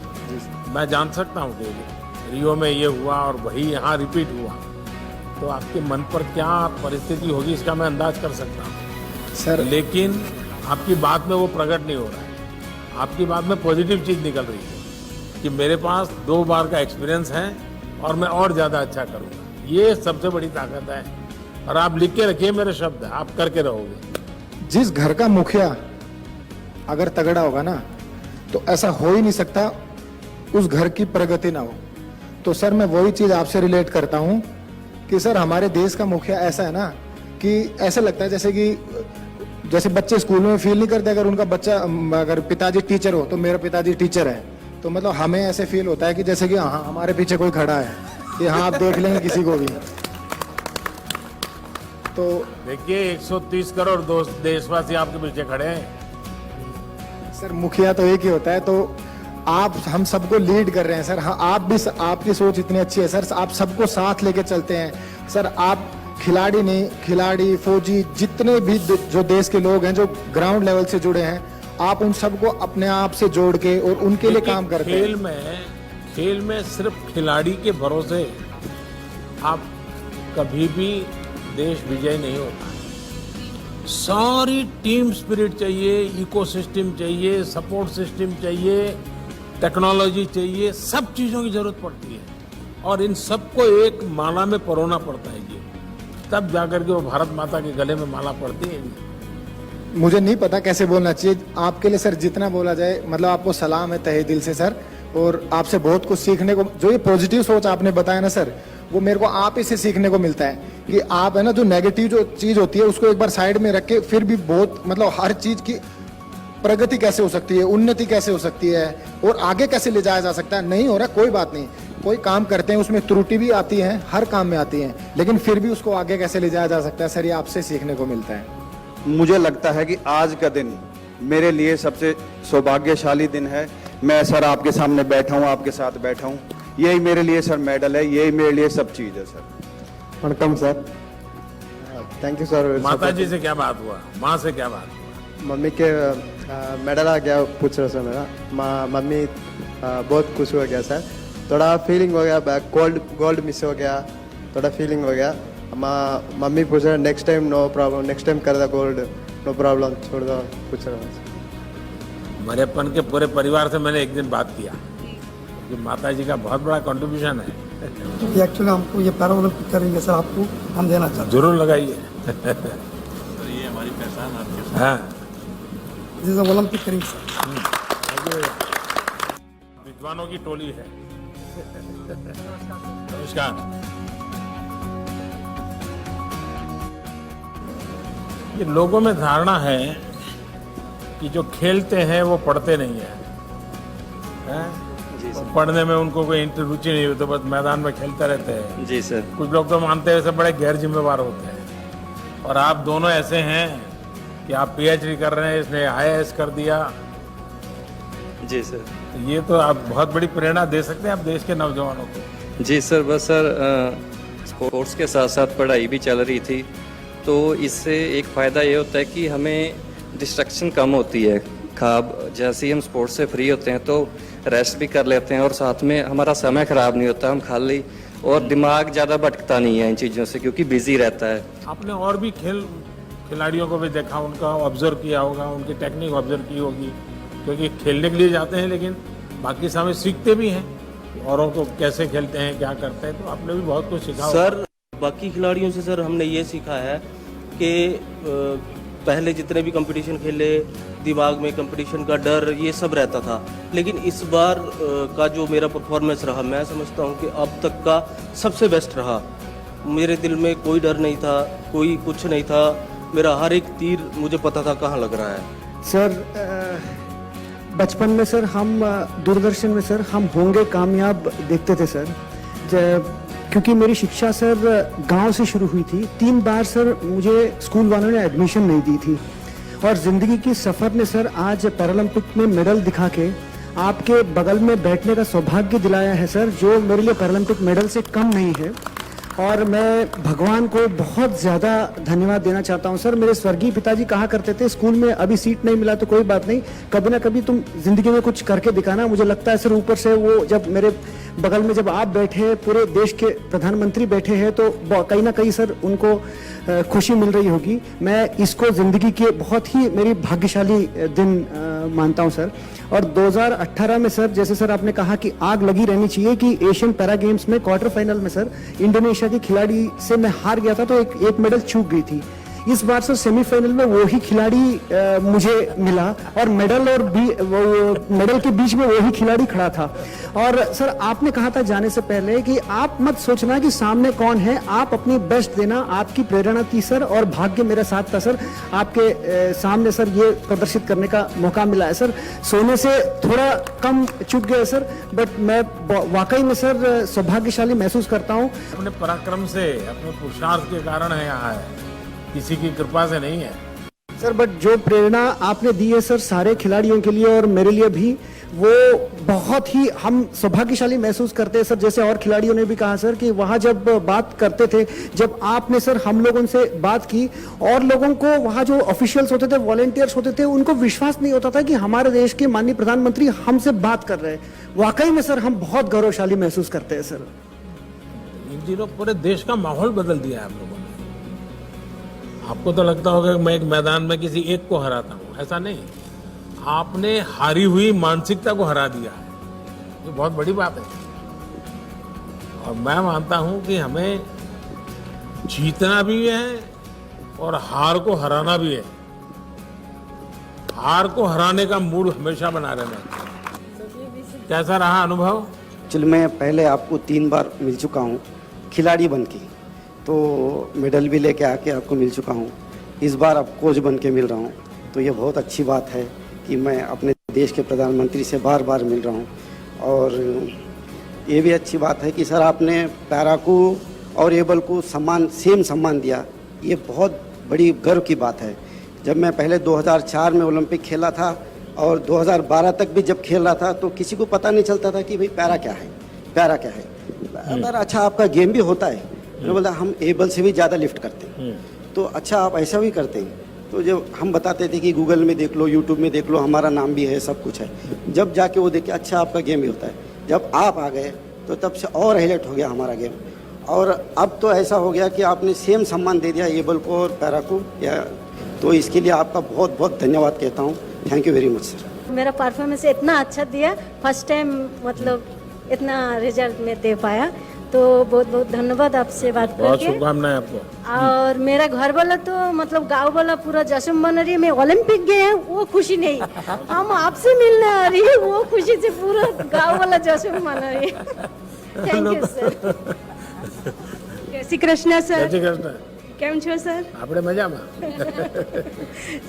मैं जान सकता हूँ कि रियो में ये हुआ और वही यहाँ रिपीट हुआ, तो आपके मन पर क्या परिस्थिति होगी इसका मैं अंदाज कर सकता हूँ सर। लेकिन आपकी बात में वो प्रकट नहीं हो रहा है, आपकी बात में पॉजिटिव चीज़ निकल रही है कि मेरे पास 2 बार का एक्सपीरियंस है और मैं और ज़्यादा अच्छा करूँगा। ये सबसे बड़ी ताकत है, और आप लिख के रखिए मेरे शब्द, आप करके रहोगे। जिस घर का मुखिया अगर तगड़ा होगा ना, तो ऐसा हो ही नहीं सकता उस घर की प्रगति ना हो। तो सर मैं वही चीज आपसे रिलेट करता हूँ कि सर हमारे देश का मुखिया ऐसा है ना कि ऐसा लगता है जैसे बच्चे स्कूल में फील नहीं करते, अगर उनका बच्चा, अगर पिताजी टीचर हो तो मेरा पिताजी टीचर है, तो मतलब हमें ऐसे फील होता है कि जैसे कि हाँ हमारे पीछे कोई खड़ा है, कि हाँ आप देख लेंगे किसी को भी। तो देखिए 130 करोड़ देशवासी आपके पीछे खड़े हैं। सर मुखिया तो एक ही होता है, तो आप हम सबको लीड कर रहे हैं सर। हाँ आप भी, आपकी सोच इतनी अच्छी है सर, आप सबको साथ लेके चलते हैं सर। आप खिलाड़ी नहीं, खिलाड़ी, फौजी, जितने भी जो देश के लोग हैं जो ग्राउंड लेवल से जुड़े हैं, आप उन सबको अपने आप से जोड़ के और उनके लिए काम करते हैं। खेल में सिर्फ खिलाड़ी के भरोसे आप कभी भी देश विजय नहीं होता। सारी टीम स्पिरिट चाहिए, इकोसिस्टम चाहिए, सपोर्ट सिस्टम चाहिए, टेक्नोलॉजी चाहिए, सब चीज़ों की जरूरत पड़ती है, और इन सबको एक माला में परोना पड़ता है जी, तब जाकर के वो भारत माता के गले में माला पड़ती है जी। मुझे नहीं पता कैसे बोलना चाहिए आपके लिए सर, जितना बोला जाए, मतलब आपको सलाम है तहे दिल से सर, और आपसे बहुत कुछ सीखने को, जो ये पॉजिटिव सोच आपने बताया ना सर, वो मेरे को आप ही से सीखने को मिलता है कि आप है ना जो नेगेटिव जो चीज होती है उसको एक बार साइड में रख के फिर भी बहुत मतलब हर चीज की प्रगति कैसे हो सकती है, उन्नति कैसे हो सकती है और आगे कैसे ले जाया जा सकता है। नहीं हो रहा कोई बात नहीं, कोई काम करते हैं उसमें त्रुटि भी आती है, हर काम में आती है, लेकिन फिर भी उसको आगे कैसे ले जाया जा सकता है सर, ये आपसे सीखने को मिलता है। मुझे लगता है कि आज का दिन मेरे लिए सबसे सौभाग्यशाली दिन है। मैं सर आपके सामने बैठा हूँ, आपके साथ बैठा हूँ, यही मेरे लिए सर मेडल है, यही मेरे लिए सब चीज़ है sir. वणकम sir, thank you sir. माता जी से क्या बात हुआ, माँ से क्या बात हुआ? मम्मी के मेडल आ गया पूछ रहे सर मेरा, मम्मी बहुत खुश हो गया सर, थोड़ा फीलिंग हो गया, गोल्ड मिस हो गया, थोड़ा फीलिंग हो गया। मम्मी पूछ रहे next time no problem, next time कर दो गोल्ड, नो प्रॉब्लम, छोड़ दो, पूछ रहे हैं। मरेपन के पूरे परिवार से मैंने एक दिन बात किया कि माता जी का बहुत बड़ा कंट्रीब्यूशन है। एक्चुअली हमको ये पैरा ओलंपिक करेंगे सर, आपको हम देना चाहते हैं। जरूर लगाइए। तो ये हमारी पहचान आपके, हाँ जैसे ओलंपिक करेंगे सर। विद्वानों की टोली है। नमस्कार। ये लोगों में धारणा है कि जो खेलते हैं वो पढ़ते नहीं है, हैं? पढ़ने में उनको कोई रुचि नहीं होती, तो बस मैदान में खेलते रहते हैं। जी सर। कुछ लोग तो मानते हैं सब बड़े गैर जिम्मेवार होते हैं, और आप दोनों ऐसे हैं कि आप पीएचडी कर रहे हैं, इसने आईएएस कर दिया। जी सर। तो ये तो आप बहुत बड़ी प्रेरणा दे सकते हैं आप देश के नौजवानों को। जी सर, बस सर स्पोर्ट्स के साथ साथ पढ़ाई भी चल रही थी, तो इससे एक फ़ायदा ये होता है कि हमें डिस्ट्रक्शन कम होती है। जैसे ही हम स्पोर्ट्स से फ्री होते हैं तो रेस्ट भी कर लेते हैं, और साथ में हमारा समय ख़राब नहीं होता, हम खाली और दिमाग ज़्यादा भटकता नहीं है इन चीज़ों से, क्योंकि बिजी रहता है। आपने और भी खिलाड़ियों को भी देखा, उनका ऑब्जर्व किया होगा, उनकी टेक्निक ऑब्जर्व की होगी, क्योंकि खेलने के लिए जाते हैं लेकिन बाकी समय सीखते भी हैं, औरों को कैसे खेलते हैं, क्या करते हैं, तो आपने भी बहुत कुछ सीखा सर। बाकी खिलाड़ियों से सर हमने ये सीखा है कि पहले जितने भी कंपटीशन खेले, दिमाग में कंपटीशन का डर ये सब रहता था, लेकिन इस बार का जो मेरा परफॉर्मेंस रहा, मैं समझता हूँ कि अब तक का सबसे बेस्ट रहा। मेरे दिल में कोई डर नहीं था, कोई कुछ नहीं था, मेरा हर एक तीर मुझे पता था कहाँ लग रहा है। सर बचपन में सर हम दूरदर्शन में सर हम होंगे कामयाब देखते थे सर, क्योंकि मेरी शिक्षा सर गांव से शुरू हुई थी। 3 बार सर मुझे स्कूल वालों ने एडमिशन नहीं दी थी, और ज़िंदगी की सफ़र ने सर आज पैरालंपिक में मेडल दिखा के आपके बगल में बैठने का सौभाग्य दिलाया है सर, जो मेरे लिए पैरालंपिक मेडल से कम नहीं है। और मैं भगवान को बहुत ज़्यादा धन्यवाद देना चाहता हूँ सर। मेरे स्वर्गीय पिताजी कहा करते थे, स्कूल में अभी सीट नहीं मिला तो कोई बात नहीं, कभी ना कभी तुम जिंदगी में कुछ करके दिखाना। मुझे लगता है सर ऊपर से वो जब मेरे बगल में जब आप बैठे, पूरे देश के प्रधानमंत्री बैठे हैं, तो कहीं ना कहीं सर उनको खुशी मिल रही होगी। मैं इसको ज़िंदगी के बहुत ही मेरी भाग्यशाली दिन मानता हूं सर। और 2018 में सर, जैसे सर आपने कहा कि आग लगी रहनी चाहिए कि एशियन पैरा गेम्स में क्वार्टर फाइनल में सर इंडोनेशिया के खिलाड़ी से मैं हार गया था, तो एक मेडल चूक गई थी। इस बार सर सेमीफाइनल में वही खिलाड़ी मुझे मिला, और मेडल के बीच में वही खिलाड़ी खड़ा था। और सर आपने कहा था जाने से पहले कि आप मत सोचना कि सामने कौन है, आप अपनी बेस्ट देना, आपकी प्रेरणा थी सर, और भाग्य मेरे साथ था सर। आपके सामने सर ये प्रदर्शित करने का मौका मिला है सर। सोने से थोड़ा कम चूक गया सर, बट मैं वाकई में सर सौभाग्यशाली महसूस करता हूँ। अपने पराक्रम से, अपने पुरुषार्थ के कारण है यहाँ है, किसी की कृपा से नहीं है सर। बट जो प्रेरणा आपने दी है सर सारे खिलाड़ियों के लिए और मेरे लिए भी, वो बहुत ही हम सौभाग्यशाली महसूस करते हैं सर। जैसे और खिलाड़ियों ने भी कहा सर कि वहाँ जब बात करते थे, जब आपने सर हम लोगों से बात की, और लोगों को वहाँ जो ऑफिशियल्स होते थे, वॉलंटियर्स होते थे, उनको विश्वास नहीं होता था कि हमारे देश के माननीय प्रधानमंत्री हमसे बात कर रहे हैं। वाकई में सर हम बहुत गौरवशाली महसूस करते हैं सर। इन दिनों पूरे देश का माहौल बदल दिया है आप लोगों ने। आपको तो लगता होगा कि मैं एक मैदान में किसी एक को हराता हूँ, ऐसा नहीं। आपने हारी हुई मानसिकता को हरा दिया है, ये बहुत बड़ी बात है। और मैं मानता हूँ कि हमें जीतना भी है और हार को हराना भी है। हार को हराने का मूड हमेशा बना रहना चाहिए। कैसा रहा अनुभव? चलो, मैं पहले आपको 3 बार मिल चुका हूँ खिलाड़ी बन के, तो मेडल भी लेके आके आपको मिल चुका हूँ। इस बार अब कोच बन के मिल रहा हूँ, तो ये बहुत अच्छी बात है कि मैं अपने देश के प्रधानमंत्री से बार बार मिल रहा हूँ। और ये भी अच्छी बात है कि सर आपने पैरा को और एबल को सेम सम्मान दिया, ये बहुत बड़ी गर्व की बात है। जब मैं पहले 2004 में ओलंपिक खेला था और 2012 तक भी जब खेल रहा था, तो किसी को पता नहीं चलता था कि भाई पैरा क्या है, पैरा क्या है। अगर अच्छा आपका गेम भी होता है, मैंने बोला हम एबल से भी ज़्यादा लिफ्ट करते हैं, तो अच्छा आप ऐसा भी करते हैं। तो जब हम बताते थे कि गूगल में देख लो, यूट्यूब में देख लो, हमारा नाम भी है, सब कुछ है, जब जाके वो देखे अच्छा आपका गेम भी होता है। जब आप आ गए तो तब से और हाईलाइट हो गया हमारा गेम, और अब तो ऐसा हो गया कि आपने सेम सम्मान दे दिया एबल को और पैरा को, या तो इसके लिए आपका बहुत बहुत धन्यवाद कहता हूँ। Thank you very much sir. मेरा परफॉर्मेंस इतना अच्छा दिया, फर्स्ट टाइम मतलब इतना रिजल्ट में दे पाया, तो बहुत बहुत धन्यवाद आपसे बात करके। बहुत शुभकामनाएं आपको। और मेरा घर वाला तो मतलब गांव वाला पूरा जश्न मना रही है, मैं ओलंपिक गए हैं वो खुशी नहीं, हम आपसे मिलने आ रही है वो खुशी से पूरा गांव वाला जश्न मना रही है। Thank you sir. जय श्री कृष्ण सर। जय श्री कृष्ण। કેમ છો સર? આપણે મજામાં.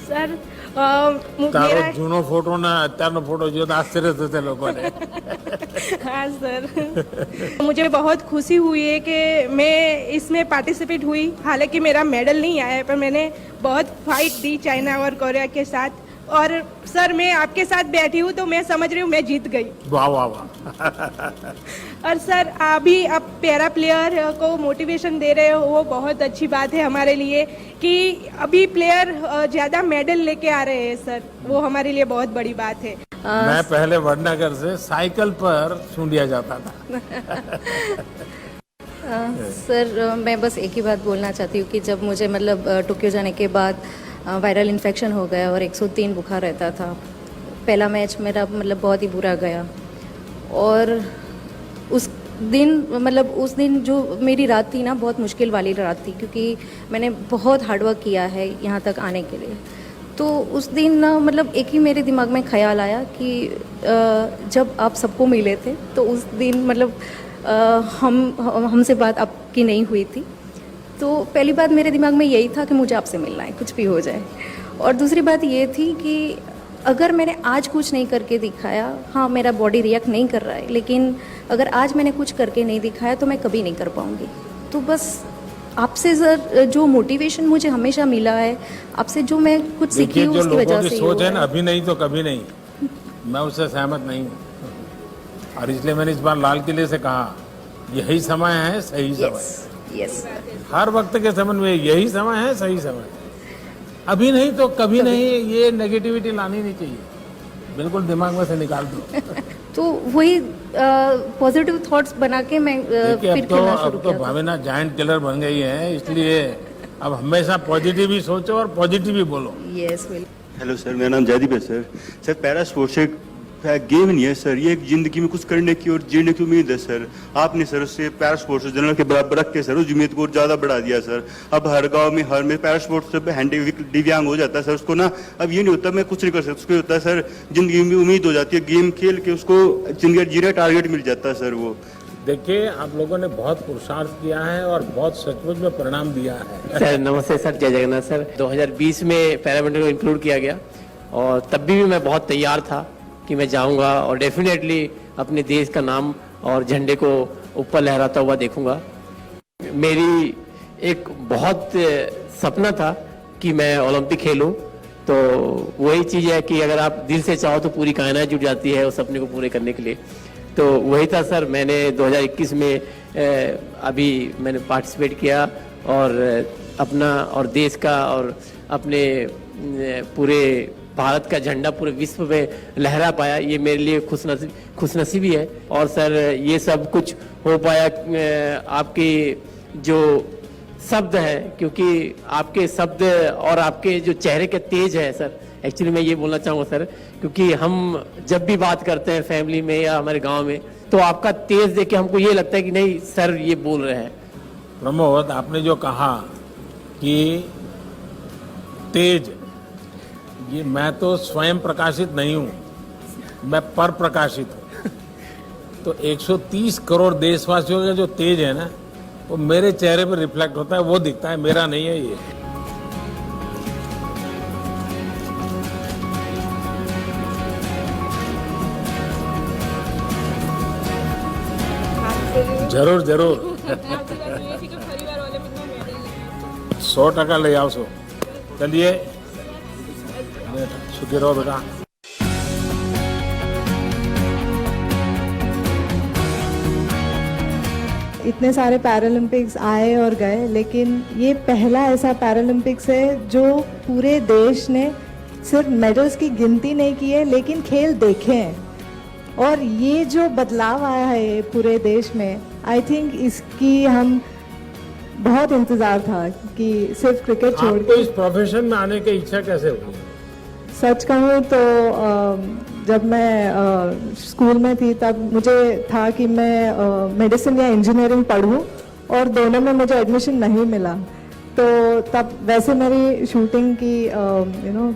સર તારો मेरा જૂનો ફોટો ને અત્યારનો ફોટો જોઈને આશ્ચર્ય થશે લોકોને. हाँ सर। मुझे बहुत खुशी हुई है कि मैं इसमें पार्टिसिपेट हुई। हालांकि मेरा मेडल नहीं आया है, पर मैंने बहुत फाइट दी चाइना और कोरिया के साथ। और सर मैं आपके साथ बैठी हूँ तो मैं समझ रही हूँ मैं जीत गई। वाह वाह वाह। और सर अभी आप पैरा प्लेयर को मोटिवेशन दे रहे हो, वो बहुत अच्छी बात है हमारे लिए कि अभी प्लेयर ज़्यादा मेडल लेके आ रहे हैं सर, वो हमारे लिए बहुत बड़ी बात है। मैं पहले वडनगर से साइकिल पर सूंढिया जाता था। सर मैं बस एक ही बात बोलना चाहती हूँ कि जब मुझे मतलब टोक्यो जाने के बाद वायरल इन्फेक्शन हो गया और 103 बुखार रहता था, पहला मैच मेरा मतलब बहुत ही बुरा गया। और उस दिन जो मेरी रात थी ना, बहुत मुश्किल वाली रात थी, क्योंकि मैंने बहुत हार्डवर्क किया है यहाँ तक आने के लिए। तो उस दिन ना मतलब एक ही मेरे दिमाग में ख्याल आया कि जब आप सबको मिले थे तो उस दिन मतलब हमसे बात आपकी नहीं हुई थी, तो पहली बात मेरे दिमाग में यही था कि मुझे आपसे मिलना है, कुछ भी हो जाए। और दूसरी बात ये थी कि अगर मैंने आज कुछ नहीं करके दिखाया, हाँ मेरा बॉडी रिएक्ट नहीं कर रहा है, लेकिन अगर आज मैंने कुछ करके नहीं दिखाया तो मैं कभी नहीं कर पाऊँगी। तो बस आपसे सर जो मोटिवेशन मुझे हमेशा मिला है, आपसे जो मैं कुछ सीखी हूँ उसकी वजह से सोच है ना, अभी नहीं तो कभी नहीं, मैं उससे सहमत नहीं हूँ। और इसलिए मैंने इस बार लाल किले से कहा यही समय है, सही समय। यस हर वक्त के संबंध में यही समय है, सही समय। अभी नहीं तो कभी नहीं, ये नेगेटिविटी लानी नहीं चाहिए, बिल्कुल दिमाग में से निकाल दो। तो वही पॉजिटिव थॉट्स बना के मैं फिर खेलना शुरू किया। अब तो भावना जायंट किलर बन गई है, इसलिए अब हमेशा पॉजिटिव ही सोचो और पॉजिटिव ही बोलो। यस हेलो सर, मेरा नाम जयदीप है सर। सर पैरा स्पोर्ट्स एक गेम नहीं है सर, ये एक जिंदगी में कुछ करने की और जीने की उम्मीद है सर। आपने सर उससे पैरा स्पोर्ट्स जनरल के बराबर रख के सर उस उम्मीद को ज्यादा बढ़ा दिया सर। अब हर गांव में हर में पैरा स्पोर्ट्स से दिव्यांग हो जाता है सर, उसको ना अब ये नहीं होता मैं कुछ नहीं कर सकता, उसको होता है सर जिंदगी में उम्मीद हो जाती है, गेम खेल के उसको जिंदगी जीने टारगेट मिल जाता है सर। वो देखिए आप लोगों ने बहुत पुरुषार्थ किया है और बहुत सचमुच में परिणाम दिया है। सर नमस्ते सर, जय जगन्नाथ सर। 2020 में पैरामिलिट्री को इंक्लूड किया गया और तब भी मैं बहुत तैयार था कि मैं जाऊंगा और डेफिनेटली अपने देश का नाम और झंडे को ऊपर लहराता हुआ देखूंगा। मेरी एक बहुत सपना था कि मैं ओलंपिक खेलूं, तो वही चीज़ है कि अगर आप दिल से चाहो तो पूरी कायनात जुट जाती है उस सपने को पूरे करने के लिए। तो वही था सर, मैंने 2021 में अभी मैंने पार्टिसिपेट किया और अपना और देश का और अपने पूरे भारत का झंडा पूरे विश्व में लहरा पाया, ये मेरे लिए खुशनसीबी है। और सर ये सब कुछ हो पाया आपके जो शब्द है, क्योंकि आपके शब्द और आपके जो चेहरे के तेज है सर, एक्चुअली मैं ये बोलना चाहूँगा सर, क्योंकि हम जब भी बात करते हैं फैमिली में या हमारे गांव में, तो आपका तेज देख के हमको ये लगता है कि नहीं सर ये बोल रहे हैं। प्रमोद, आपने जो कहा कि तेज, ये मैं तो स्वयं प्रकाशित नहीं हूँ, मैं पर प्रकाशित हूँ। तो 130 करोड़ देशवासियों का जो तेज है ना, वो मेरे चेहरे पर रिफ्लेक्ट होता है, वो दिखता है, मेरा नहीं है ये। जरूर जरूर 100% ले आओ सो। चलिए सुखी रहो बेटा। इतने सारे पैरालंपिक्स आए और गए, लेकिन ये पहला ऐसा पैरालंपिक्स है जो पूरे देश ने सिर्फ मेडल्स की गिनती नहीं की है, लेकिन खेल देखे हैं। और ये जो बदलाव आया है पूरे देश में, आई थिंक इसकी हम बहुत इंतज़ार था कि सिर्फ क्रिकेट छोड़ आपको इस प्रोफेशन में आने की इच्छा कैसे हुई? सच कहूँ तो जब मैं स्कूल में थी तब मुझे था कि मैं मेडिसिन या इंजीनियरिंग पढ़ूँ, और दोनों में मुझे एडमिशन नहीं मिला। तो तब वैसे मेरी शूटिंग की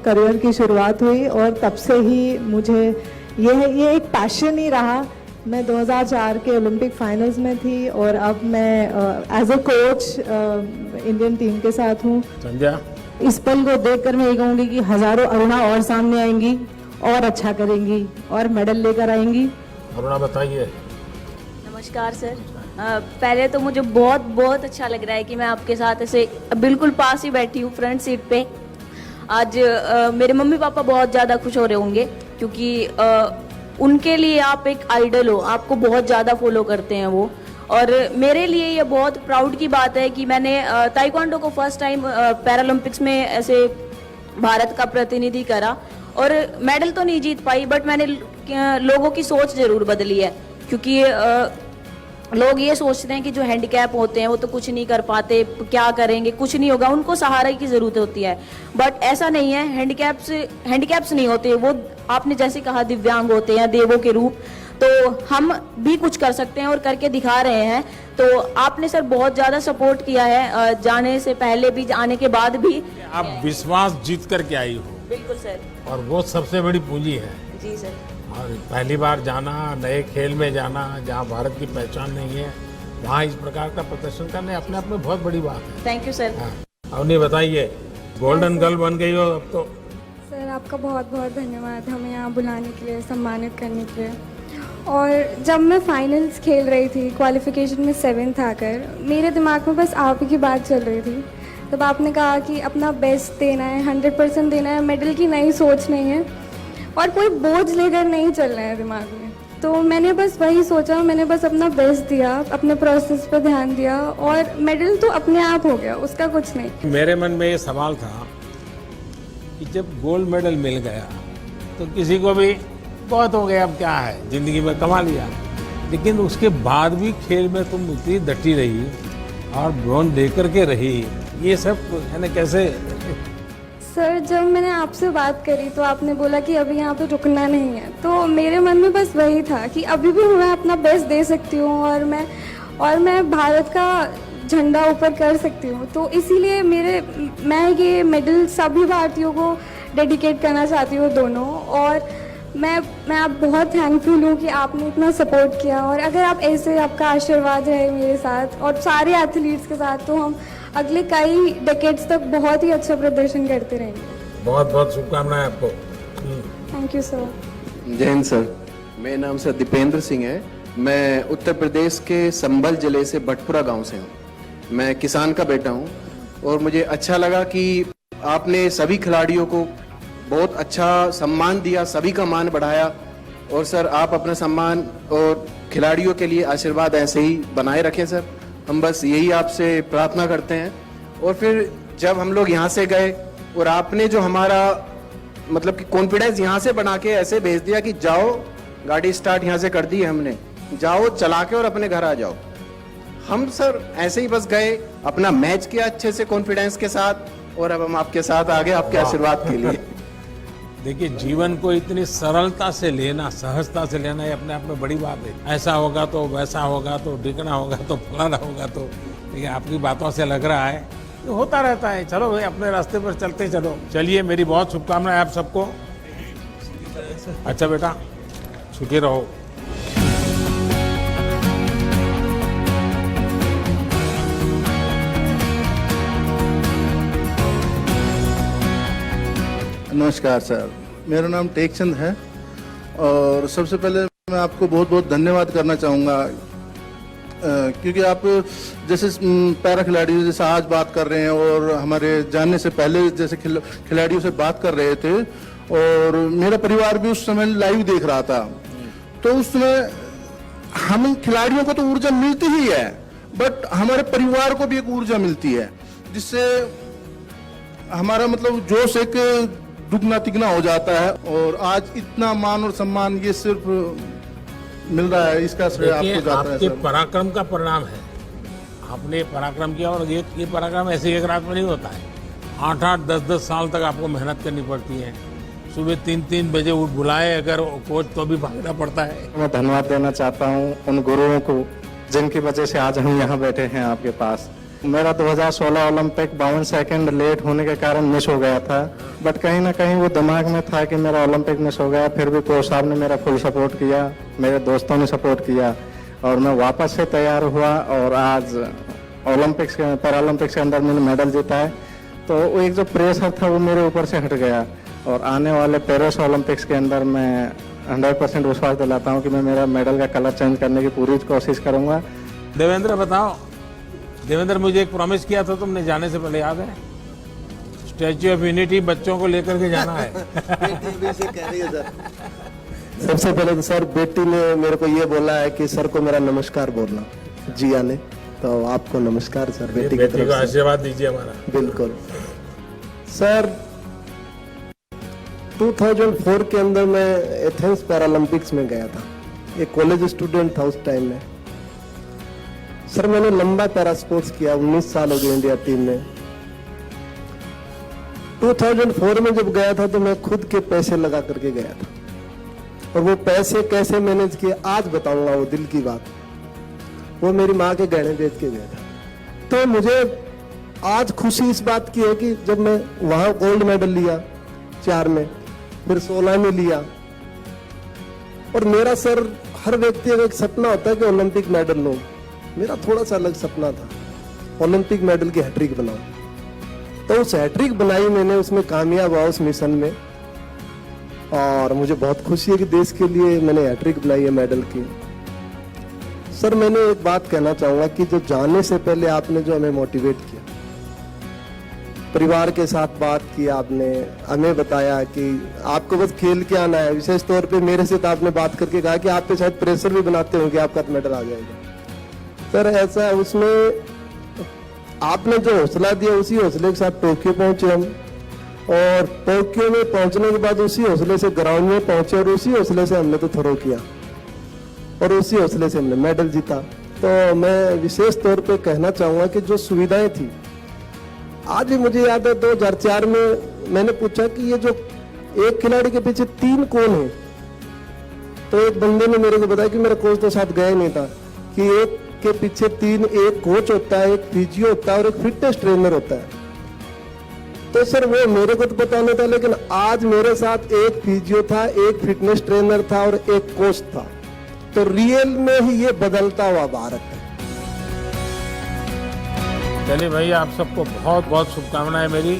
करियर की शुरुआत हुई, और तब से ही मुझे ये एक पैशन ही रहा। मैं 2004 के ओलंपिक फाइनल्स में थी, और अब मैं as a coach Indian team के साथ हूँ। संध्या, इस पल को देखकर मैं ये कहूँगी कि हजारों अरुणा और सामने आएंगी और अच्छा करेंगी और मेडल लेकर आएंगी। अरुणा बताइए। नमस्कार सर। पहले तो मुझे बहुत बहुत अच्छा लग रहा है कि मैं आपके साथ ऐसे बिल्कुल पास ही बैठी हूँ, फ्रंट सीट पे। आज मेरे मम्मी पापा बहुत ज़्यादा खुश हो रहे होंगे, क्योंकि उनके लिए आप एक आइडल हो, आपको बहुत ज़्यादा फॉलो करते हैं वो। और मेरे लिए ये बहुत प्राउड की बात है कि मैंने ताइक्वांडो को फर्स्ट टाइम पैरालंपिक्स में ऐसे भारत का प्रतिनिधि करा, और मेडल तो नहीं जीत पाई, बट मैंने लोगों की सोच ज़रूर बदली है। क्योंकि लोग ये सोचते हैं कि जो हैंडीकैप होते हैं वो तो कुछ नहीं कर पाते, क्या करेंगे, कुछ नहीं होगा, उनको सहारा की ज़रूरत होती है। बट ऐसा नहीं है, हैंडीकैप्स नहीं होते वो, आपने जैसे कहा दिव्यांग होते हैं, देवों के रूप। तो हम भी कुछ कर सकते हैं और करके दिखा रहे हैं। तो आपने सर बहुत ज़्यादा सपोर्ट किया है, जाने से पहले भी, आने के बाद भी। आप विश्वास जीत करके आई हो। बिल्कुल सर। और वो सबसे बड़ी पूंजी है। जी सर। और पहली बार जाना, नए खेल में जाना, जहाँ भारत की पहचान नहीं है, वहाँ इस प्रकार का प्रदर्शन करने अपने आप में बहुत बड़ी बात है। Thank you sir. अवनी बताइए, गोल्डन गर्ल बन गई हो अब तो। सर आपका बहुत बहुत धन्यवाद हमें यहाँ बुलाने के लिए, सम्मानित करने के लिए। और जब मैं फाइनल्स खेल रही थी, क्वालिफिकेशन में 7th आकर, मेरे दिमाग में बस आप ही की बात चल रही थी। तब आपने कहा कि अपना बेस्ट देना है, 100% देना है, मेडल की नई सोच नहीं है और कोई बोझ लेकर नहीं चलना है दिमाग में। तो मैंने बस वही सोचा, मैंने बस अपना बेस्ट दिया, अपने प्रोसेस पर ध्यान दिया, और मेडल तो अपने आप हो गया, उसका कुछ नहीं। मेरे मन में ये सवाल था कि जब गोल्ड मेडल मिल गया तो किसी को भी बहुत हो गया, अब क्या है, जिंदगी में कमा लिया। लेकिन उसके बाद भी खेल में तुम इतनी डटी रही और ब्रॉन्ज दे करके रही, ये सब यानी कैसे? सर जब मैंने आपसे बात करी तो आपने बोला कि अभी यहाँ पे रुकना नहीं है, तो मेरे मन में बस वही था कि अभी भी मैं अपना बेस्ट दे सकती हूँ, और मैं भारत का झंडा ऊपर कर सकती हूँ। तो इसीलिए मैं ये मेडल सभी भारतीयों को डेडिकेट करना चाहती हूँ, दोनों। और मैं आप बहुत थैंकफुल हूँ कि आपने इतना सपोर्ट किया, और अगर आप ऐसे, आपका आशीर्वाद रहे मेरे साथ और सारे एथलीट्स के साथ, तो हम अगले कई डेकेड्स तक बहुत ही अच्छा प्रदर्शन करते रहेंगे। बहुत बहुत शुभकामनाएं आपको। Thank you sir. जय हिंद सर। मेरा नाम सर दीपेंद्र सिंह है। मैं उत्तर प्रदेश के संभल जिले से भटपुरा गांव से हूँ। मैं किसान का बेटा हूँ, और मुझे अच्छा लगा कि आपने सभी खिलाड़ियों को बहुत अच्छा सम्मान दिया, सभी का मान बढ़ाया। और सर आप अपना सम्मान और खिलाड़ियों के लिए आशीर्वाद ऐसे ही बनाए रखें सर, हम बस यही आपसे प्रार्थना करते हैं। और फिर जब हम लोग यहाँ से गए और आपने जो हमारा मतलब कि कॉन्फिडेंस यहाँ से बना के ऐसे भेज दिया कि जाओ, गाड़ी स्टार्ट यहाँ से कर दी है हमने, जाओ चला के और अपने घर आ जाओ। हम सर ऐसे ही बस गए, अपना मैच किया अच्छे से कॉन्फिडेंस के साथ, और अब हम आपके साथ आ गए आपके आशीर्वाद के लिए। देखिए, जीवन को इतनी सरलता से लेना, सहजता से लेना, ये अपने आप में बड़ी बात है। ऐसा होगा तो वैसा होगा तो ढिकना होगा तो फलाना होगा तो, देखिए आपकी बातों से लग रहा है तो होता रहता है। चलो भाई अपने रास्ते पर चलते चलो। चलिए, मेरी बहुत शुभकामनाएं आप सबको। अच्छा बेटा, सुखी रहो। नमस्कार सर, मेरा नाम टेकचंद है और सबसे पहले मैं आपको बहुत बहुत धन्यवाद करना चाहूँगा क्योंकि आप जैसे पैरा खिलाड़ियों जैसे आज बात कर रहे हैं और हमारे जानने से पहले जैसे खिलाड़ियों से बात कर रहे थे और मेरा परिवार भी उस समय लाइव देख रहा था, तो उस समय हम खिलाड़ियों को तो ऊर्जा मिलती ही है, बट हमारे परिवार को भी एक ऊर्जा मिलती है जिससे हमारा मतलब जोश एक दुगना तिगना हो जाता है और आज इतना मान और सम्मान ये सिर्फ मिल रहा है, इसका श्रेय आपको जाता है। आपके पराक्रम का परिणाम है, आपने पराक्रम किया और ये पराक्रम ऐसे एक रात में नहीं होता है। 8-8, 10-10 साल तक आपको मेहनत करनी पड़ती है। सुबह 3-3 बजे उठ बुलाए अगर कोच तो भी भागना पड़ता है। मैं धन्यवाद देना चाहता हूँ उन गुरुओं को जिनकी वजह से आज हम यहाँ बैठे हैं आपके पास। मेरा 2016 ओलंपिक 52 सेकंड लेट होने के कारण मिस हो गया था, बट कहीं ना कहीं वो दिमाग में था कि मेरा ओलंपिक मिस हो गया, फिर भी कोच साहब ने मेरा फुल सपोर्ट किया, मेरे दोस्तों ने सपोर्ट किया और मैं वापस से तैयार हुआ और आज ओलंपिक्स के पैरालंपिक्स के अंदर मैंने मेडल जीता है। तो वो एक जो प्रेशर था वो मेरे ऊपर से हट गया और आने वाले पेरिस ओलंपिक्स के अंदर मैं 100% विश्वास दिलाता हूँ कि मैं मेरा मेडल का कलर चेंज करने की पूरी कोशिश करूँगा। देवेंद्र बताओ, देवेंद्र मुझे एक प्रॉमिस किया था तुमने जाने से पहले, याद है? स्टैच्यू ऑफ यूनिटी बच्चों को लेकर के जाना है। सबसे पहले तो सर बेटी ने मेरे को ये बोला है कि सर को मेरा नमस्कार बोलना, जिया ने, तो आपको नमस्कार सर बेटी की तरफ से। आशीर्वाद दीजिए हमारा। बिल्कुल सर। 2004 के अंदर मैं एथेंस पैरालंपिक्स में गया था, एक कॉलेज स्टूडेंट था उस टाइम में। सर मैंने लंबा पैरा स्पोर्ट्स किया, 19 साल हो गए इंडिया टीम में। 2004 में जब गया था तो मैं खुद के पैसे लगा करके गया था और वो पैसे कैसे मैनेज किए आज बताऊंगा, वो दिल की बात। वो मेरी माँ के गहने बेच के गया था। तो मुझे आज खुशी इस बात की है कि जब मैं वहां गोल्ड मेडल लिया 4 में, फिर 16 में लिया, और मेरा सर हर व्यक्ति का एक सपना होता है कि ओलंपिक मेडल लो, मेरा थोड़ा सा अलग सपना था, ओलंपिक मेडल की हैट्रिक बनाऊं। तो उस हैट्रिक बनाई मैंने, उसमें कामयाब हुआ उस मिशन में और मुझे बहुत खुशी है कि देश के लिए मैंने हैट्रिक बनाई है मेडल की। सर मैंने एक बात कहना चाहूंगा कि जो जाने से पहले आपने जो हमें मोटिवेट किया, परिवार के साथ बात की, आपने हमें बताया कि आपको बस खेल के आना है। विशेष तौर पे मेरे से तो आपने बात करके कहा कि आप पे शायद प्रेशर भी बनाते हो कि आपका मेडल आ जाएगा। सर ऐसा उसमें आपने जो हौसला दिया उसी हौसले के साथ टोक्यो पहुंचे हम, और टोक्यो में पहुंचने के बाद उसी हौसले से ग्राउंड में पहुंचे और उसी हौसले से हमने तो थ्रो किया और उसी हौसले से हमने मेडल जीता। तो मैं विशेष तौर पे कहना चाहूंगा कि जो सुविधाएं थी, आज भी मुझे याद है 2004 में मैंने पूछा कि ये जो एक खिलाड़ी के पीछे 3 कौन है, तो एक बंदे ने मेरे को बताया कि मेरा कोच तो साथ गया ही नहीं था, कि एक के पीछे 3, एक कोच होता है, एक फिजियो होता है और एक फिटनेस ट्रेनर होता है। तो सर वो मेरे को तो पता नहीं था, लेकिन आज मेरे साथ एक फिजियो था, एक फिटनेस ट्रेनर था और एक कोच था। तो रियल में ही ये बदलता हुआ भारत है। चलिए भाई, आप सबको बहुत बहुत शुभकामनाएं मेरी।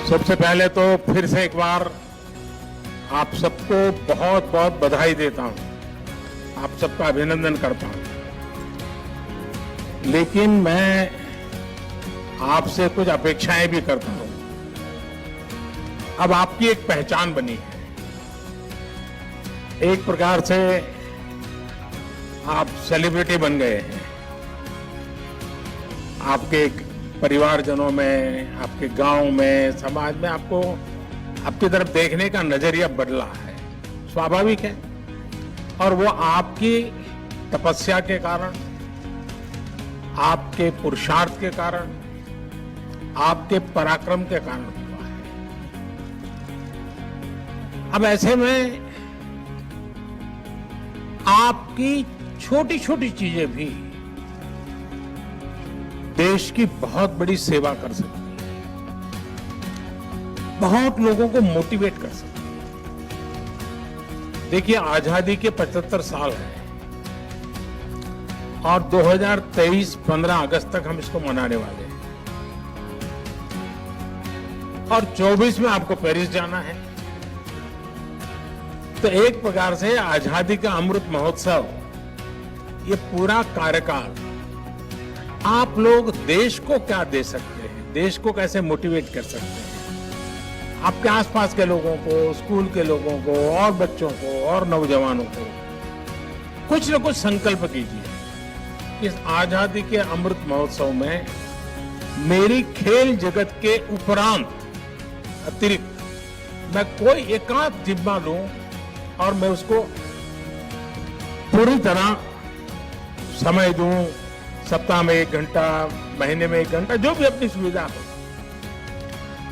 सबसे पहले तो फिर से एक बार आप सबको बहुत बहुत बधाई देता हूं, आप सबका अभिनंदन करता हूं। लेकिन मैं आपसे कुछ अपेक्षाएं भी करता हूं। अब आपकी एक पहचान बनी है, एक प्रकार से आप सेलिब्रिटी बन गए हैं। आपके परिवारजनों में, आपके गांव में, समाज में आपको आपकी तरफ देखने का नजरिया बदला है, स्वाभाविक है। और वो आपकी तपस्या के कारण, आपके पुरुषार्थ के कारण, आपके पराक्रम के कारण हुआ है। अब ऐसे में आपकी छोटी छोटी चीजें भी देश की बहुत बड़ी सेवा कर सकती है, बहुत लोगों को मोटिवेट कर सकती है। देखिए, आजादी के 75 साल हैं और 2023 15 अगस्त तक हम इसको मनाने वाले हैं और 24 में आपको पेरिस जाना है। तो एक प्रकार से आजादी का अमृत महोत्सव, ये पूरा कार्यकाल आप लोग देश को क्या दे सकते हैं, देश को कैसे मोटिवेट कर सकते हैं, आपके आसपास के लोगों को, स्कूल के लोगों को और बच्चों को और नौजवानों को कुछ न कुछ संकल्प कीजिए। इस आजादी के अमृत महोत्सव में मेरी खेल जगत के उपरांत अतिरिक्त मैं कोई एकांत जिम्मा लूं और मैं उसको पूरी तरह समय दूं, सप्ताह में 1 घंटा, महीने में 1 घंटा, जो भी अपनी सुविधा हो।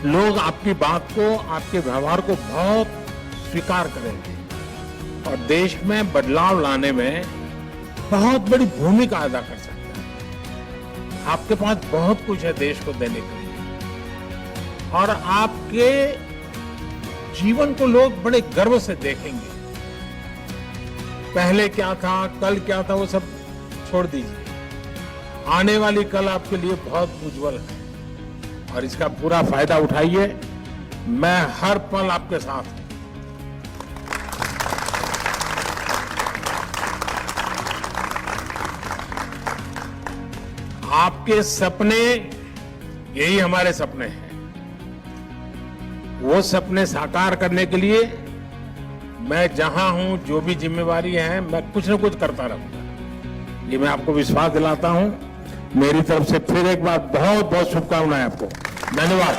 लोग आपकी बात को, आपके व्यवहार को बहुत स्वीकार करेंगे और देश में बदलाव लाने में बहुत बड़ी भूमिका अदा कर सकते हैं। आपके पास बहुत कुछ है देश को देने के लिए और आपके जीवन को लोग बड़े गर्व से देखेंगे। पहले क्या था, कल क्या था, वो सब छोड़ दीजिए। आने वाली कल आपके लिए बहुत उज्जवल है और इसका पूरा फायदा उठाइए। मैं हर पल आपके साथ हूं। आपके सपने, यही हमारे सपने हैं। वो सपने साकार करने के लिए मैं जहां हूं, जो भी जिम्मेवारी है, मैं कुछ न कुछ करता रहूंगा। ये मैं आपको विश्वास दिलाता हूं। मेरी तरफ से फिर एक बार बहुत बहुत शुभकामनाएं आपको। धन्यवाद।